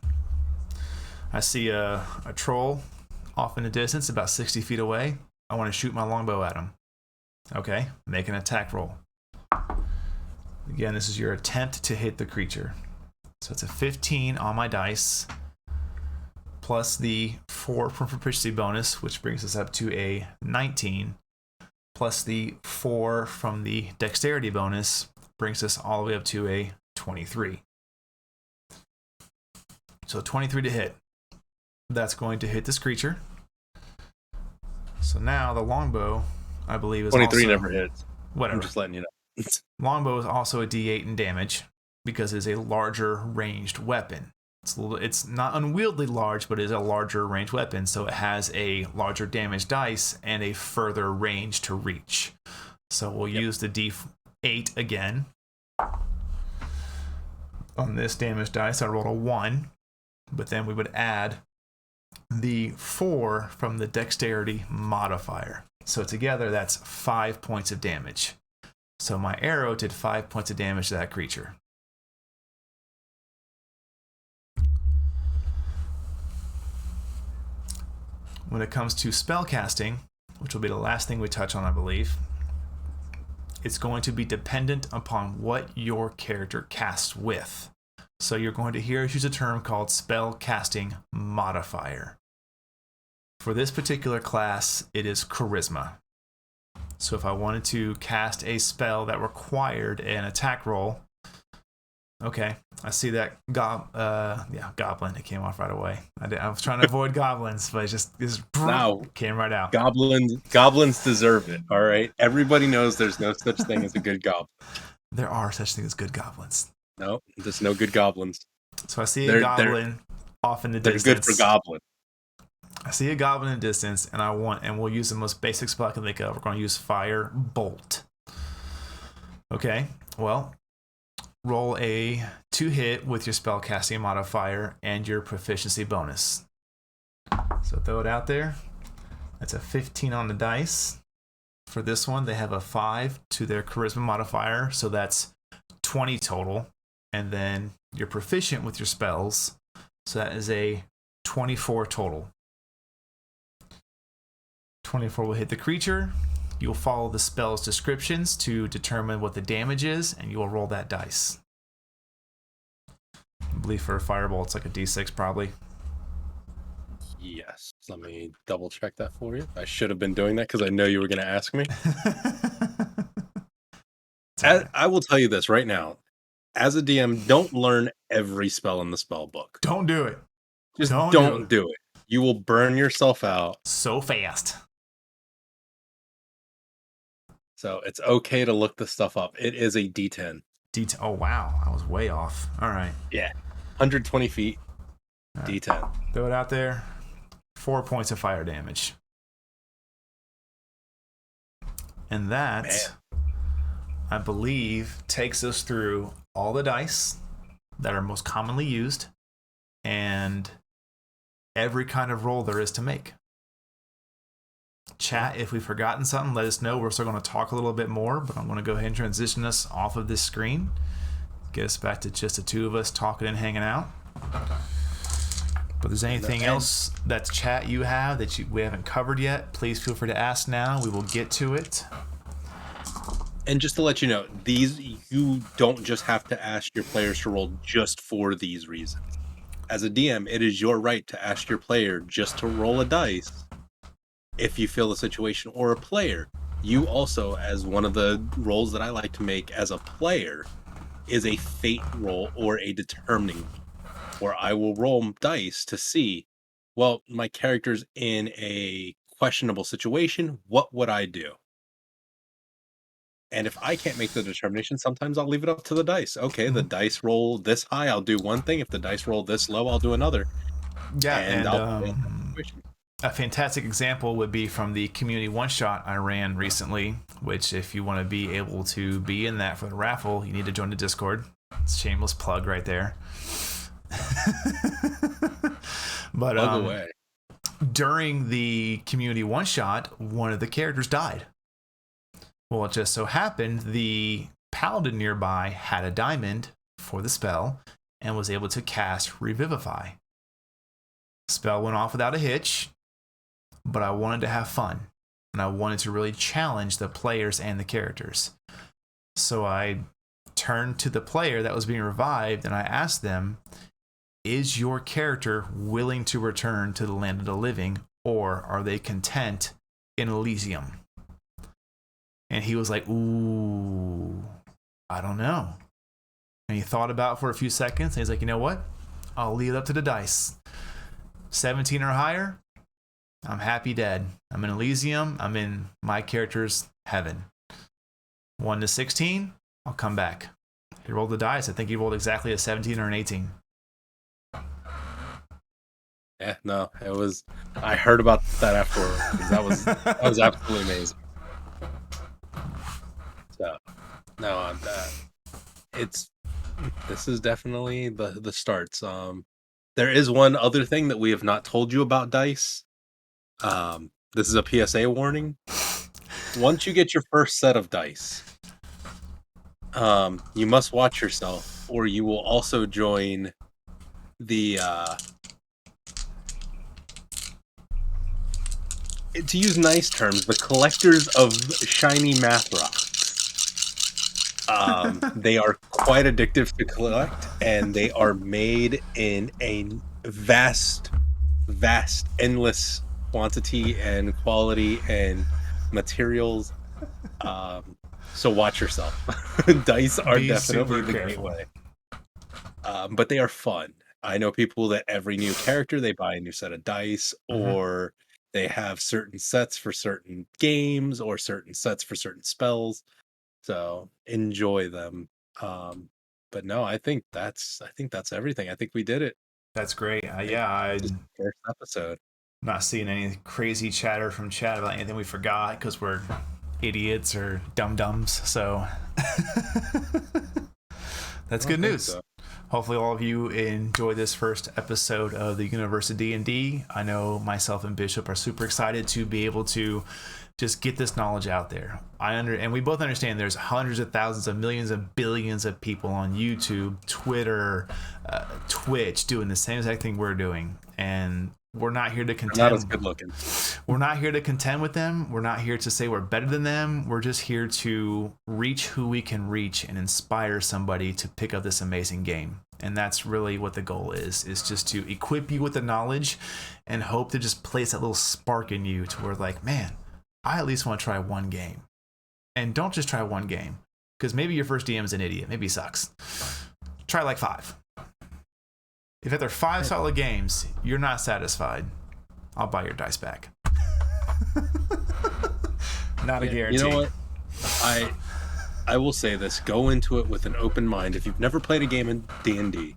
I see a troll off in the distance, about 60 feet away. I want to shoot my longbow at him. Okay, make an attack roll. Again, this is your attempt to hit the creature. So it's a 15 on my dice, plus the 4 from proficiency bonus, which brings us up to a 19, plus the 4 from the dexterity bonus, brings us all the way up to a 23. So 23 to hit. That's going to hit this creature. So now the longbow, I believe, is 23 also, never hits. Whatever. I'm just letting you know. Longbow is also a D8 in damage because it's a larger ranged weapon. It's not unwieldy large, but it is a larger ranged weapon, so it has a larger damage dice and a further range to reach. So we'll use the D8 again. On this damage dice, I rolled a 1, but then we would add the 4 from the dexterity modifier. So together, that's 5 points of damage. So my arrow did 5 points of damage to that creature. When it comes to spell casting, which will be the last thing we touch on, I believe, it's going to be dependent upon what your character casts with. So you're going to hear us use a term called spell casting modifier. For this particular class, it is charisma. So if I wanted to cast a spell that required an attack roll, Okay, I see that goblin. It came off right away. I was trying to avoid goblins, but it just Now, came right out. goblins deserve it. All right, everybody knows there's no such thing as a good goblin. There are such things as good goblins. No, there's no good goblins. So I see a goblin off in the distance. They're good for goblin. I see a goblin in the distance, and we'll use the most basic spell I can think of. We're going to use Fire Bolt. Okay, well, roll a 2-hit with your spellcasting modifier and your proficiency bonus. So throw it out there. That's a 15 on the dice. For this one, they have a 5 to their charisma modifier, so that's 20 total. And then you're proficient with your spells, so that is a 24 total. 24 will hit the creature. You'll follow the spell's descriptions to determine what the damage is, and you will roll that dice. I believe for a Fireball, it's like a D6 probably. Yes. Let me double check that for you. I should have been doing that because I know you were going to ask me. I will tell you this right now. As a DM, don't learn every spell in the spell book. Don't do it. Just don't do it. You will burn yourself out so fast. So it's okay to look this stuff up. It is a D10. D10. Oh, wow. I was way off. All right. Yeah. 120 feet. Right. D10. Throw it out there. 4 points of fire damage. And that, I believe, takes us through all the dice that are most commonly used and every kind of roll there is to make. Chat, if we've forgotten something, let us know. We're still going to talk a little bit more, but I'm going to go ahead and transition us off of this screen. Get us back to just the two of us talking and hanging out. But if there's anything else that's chat you have that we haven't covered yet, please feel free to ask now. We will get to it. And just to let you know, you don't just have to ask your players to roll just for these reasons. As a DM, it is your right to ask your player just to roll a dice if you feel the situation, or a player. You also, as one of the roles that I like to make as a player, is a fate roll or a determining, where I will roll dice to see, well, my character's in a questionable situation, what would I do? And if I can't make the determination, sometimes I'll leave it up to the dice. Okay, the dice roll this high, I'll do one thing. If the dice roll this low, I'll do another. Yeah, and a fantastic example would be from the community one-shot I ran recently, which if you want to be able to be in that for the raffle, you need to join the Discord. It's a shameless plug right there. But plug away. During the community one-shot, one of the characters died. Well, it just so happened the paladin nearby had a diamond for the spell and was able to cast Revivify. Spell went off without a hitch, but I wanted to have fun, and I wanted to really challenge the players and the characters. So I turned to the player that was being revived, and I asked them, is your character willing to return to the land of the living, or are they content in Elysium? And he was like, ooh, I don't know. And he thought about it for a few seconds, and he's like, you know what? I'll leave it up to the dice. 17 or higher, I'm happy dead. I'm in Elysium. I'm in my character's heaven. 1 to 16, I'll come back. He rolled the dice. I think he rolled exactly a 17 or an 18. Yeah, no, it was. I heard about that afterwards. That was absolutely amazing. So, no, this is definitely the starts. There is one other thing that we have not told you about dice. This is a PSA warning. Once you get your first set of dice, you must watch yourself, or you will also join the to use nice terms, the collectors of shiny math rocks. They are quite addictive to collect, and they are made in a vast, endless quantity and quality and materials. So watch yourself. Dice are definitely the gateway. but they are fun. I know people that every new character they buy a new set of dice, Hmm. or they have certain sets for certain games, or certain sets for certain spells. So enjoy them. Um, but no, I think that's everything. I think we did it. That's great. It Yeah, this I'm first episode. not seeing any crazy chatter from chat about anything we forgot because we're idiots or dum dums. So I that's don't good think news. so. Hopefully, all of you enjoy this first episode of the UniversiD&D. I know myself and Bishop are super excited to be able to just get this knowledge out there. And we both understand there's hundreds of thousands of millions of billions of people on YouTube, Twitter, Twitch doing the same exact thing we're doing, and we're not here to They're not as contend. good looking. We're not here to contend with them. We're not here to say we're better than them. We're just here to reach who we can reach and inspire somebody to pick up this amazing game. And that's really what the goal is just to equip you with the knowledge and hope to just place that little spark in you to where like, man, I at least want to try one game. And don't just try one game, because maybe your first DM is an idiot. Maybe he sucks. Try like 5. If after 5 solid games, you're not satisfied, I'll buy your dice back. Not a guarantee. You know what? I will say this: go into it with an open mind. If you've never played a game in D&D,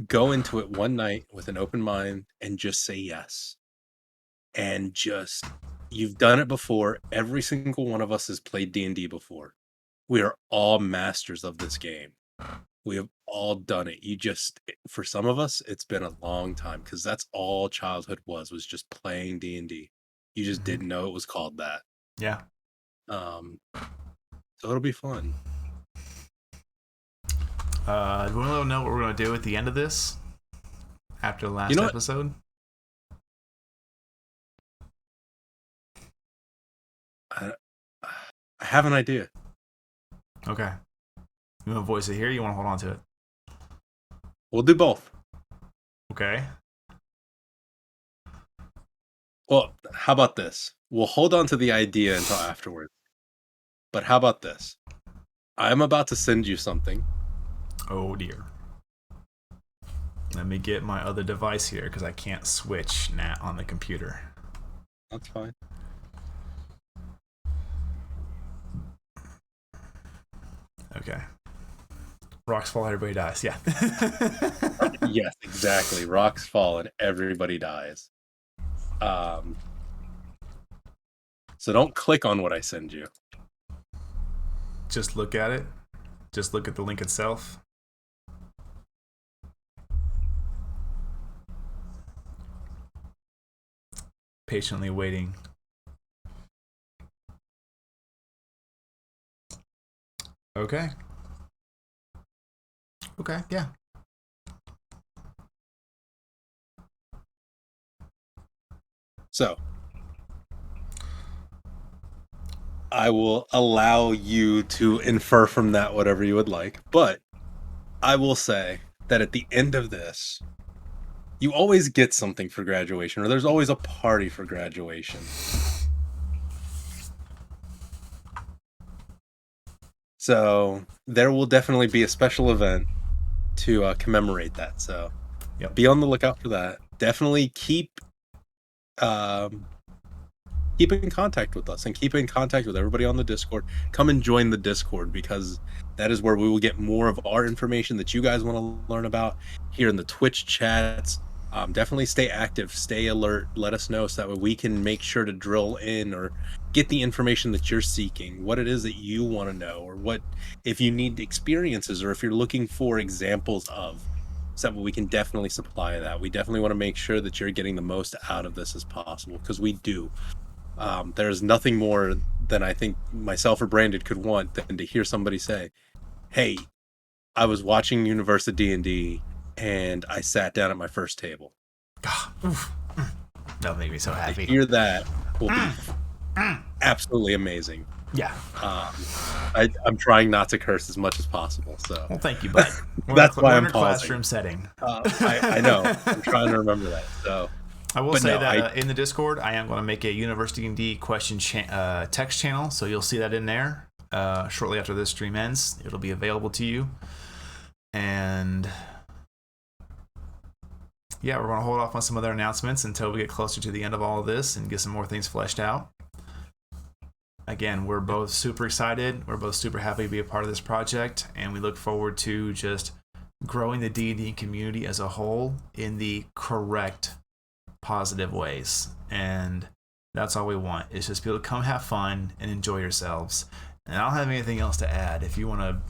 go into it one night with an open mind and just say yes. And just you've done it before. Every single one of us has played D&D before. We are all masters of this game. We have all done it. For some of us, it's been a long time because that's all childhood was just playing D&D. You just didn't know it was called that. Yeah. So it'll be fun. Do we want to know what we're going to do at the end of this? After the last episode? I have an idea. Okay. You want to voice it here? Or you want to hold on to it? We'll do both. Okay. Well, how about this? We'll hold on to the idea until afterwards. But how about this? I'm about to send you something. Oh dear. Let me get my other device here because I can't switch Nat on the computer. That's fine. Okay. Rocks fall, everybody dies. Yeah. Yes, exactly. Rocks fall and everybody dies. So don't click on what I send you. Just look at it. Just look at the link itself. Patiently waiting. Okay. Okay, yeah. So I will allow you to infer from that whatever you would like, but I will say that at the end of this, you always get something for graduation, or there's always a party for graduation. So there will definitely be a special event to commemorate that. So be on the lookout for that. Definitely keep in contact with us and keep in contact with everybody on the Discord. Come and join the Discord because that is where we will get more of our information that you guys want to learn about here in the Twitch chats. Definitely stay active, stay alert, let us know so that way we can make sure to drill in or get the information that you're seeking, what it is that you want to know, or what if you need experiences or if you're looking for examples of, so that we can definitely supply that. We definitely want to make sure that you're getting the most out of this as possible because we do. There's nothing more than I think myself or Brandon could want than to hear somebody say, hey, I was watching UniversiD&D and I sat down at my first table. That'll make me so happy. To hear that will be absolutely amazing. Yeah. I'm trying not to curse as much as possible. So well, thank you, bud. That's why I'm in a pausing. Classroom setting. I know. I'm trying to remember that. So I will say that in the Discord, I am going to make a UniversiD&D question text channel, so you'll see that in there shortly after this stream ends. It'll be available to you, and yeah, we're going to hold off on some other announcements until we get closer to the end of all of this and get some more things fleshed out. Again, we're both super excited. We're both super happy to be a part of this project, and we look forward to just growing the D&D community as a whole in the correct, positive ways. And that's all we want, is just be able to come have fun and enjoy yourselves. And I don't have anything else to add. If you want to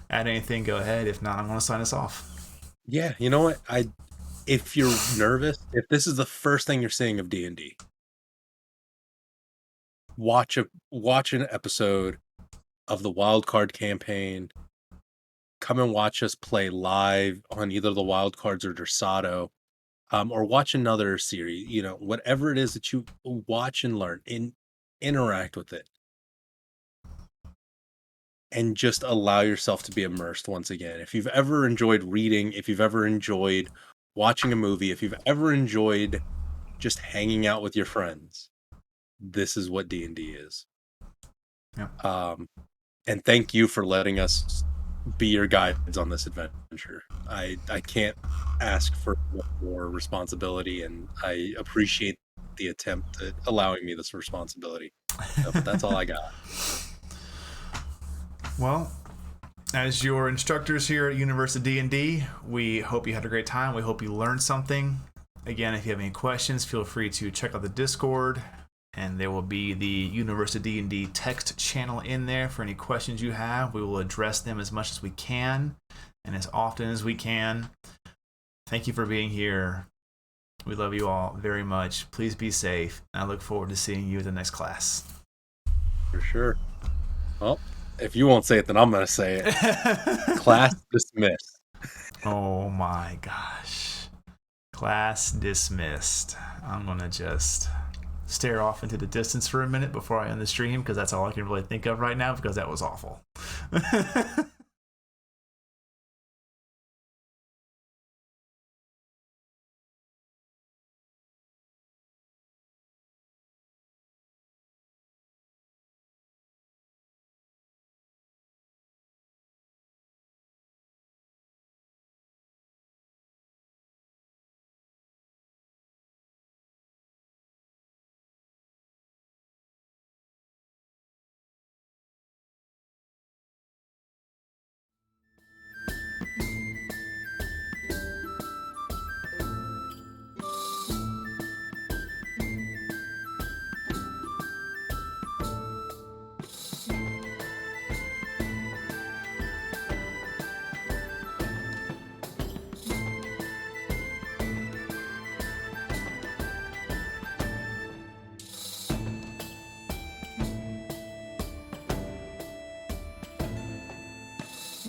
add anything, go ahead. If not, I'm going to sign us off. Yeah, you know what? If you're nervous, if this is the first thing you're seeing of D&D, watch an episode of the Wildcard campaign. Come and watch us play live on either the Wildcards or Dressado, or watch another series. You know, whatever it is that you watch and learn, and interact with it, and just allow yourself to be immersed once again. If you've ever enjoyed reading, if you've ever enjoyed watching a movie, if you've ever enjoyed just hanging out with your friends, this is what D&D is. Yep. And thank you for letting us be your guides on this adventure. I can't ask for more responsibility, and I appreciate the attempt at allowing me this responsibility. But that's all I got. Well, as your instructors here at UniversiD&D, we hope you had a great time. We hope you learned something. Again, if you have any questions, feel free to check out the Discord, and there will be the UniversiD&D text channel in there for any questions you have. We will address them as much as we can and as often as we can. Thank you for being here. We love you all very much. Please be safe. I look forward to seeing you at the next class. For sure. Well, if you won't say it, then I'm going to say it. Class dismissed. Oh my gosh. Class dismissed. I'm going to just stare off into the distance for a minute before I end the stream, because that's all I can really think of right now, because that was awful.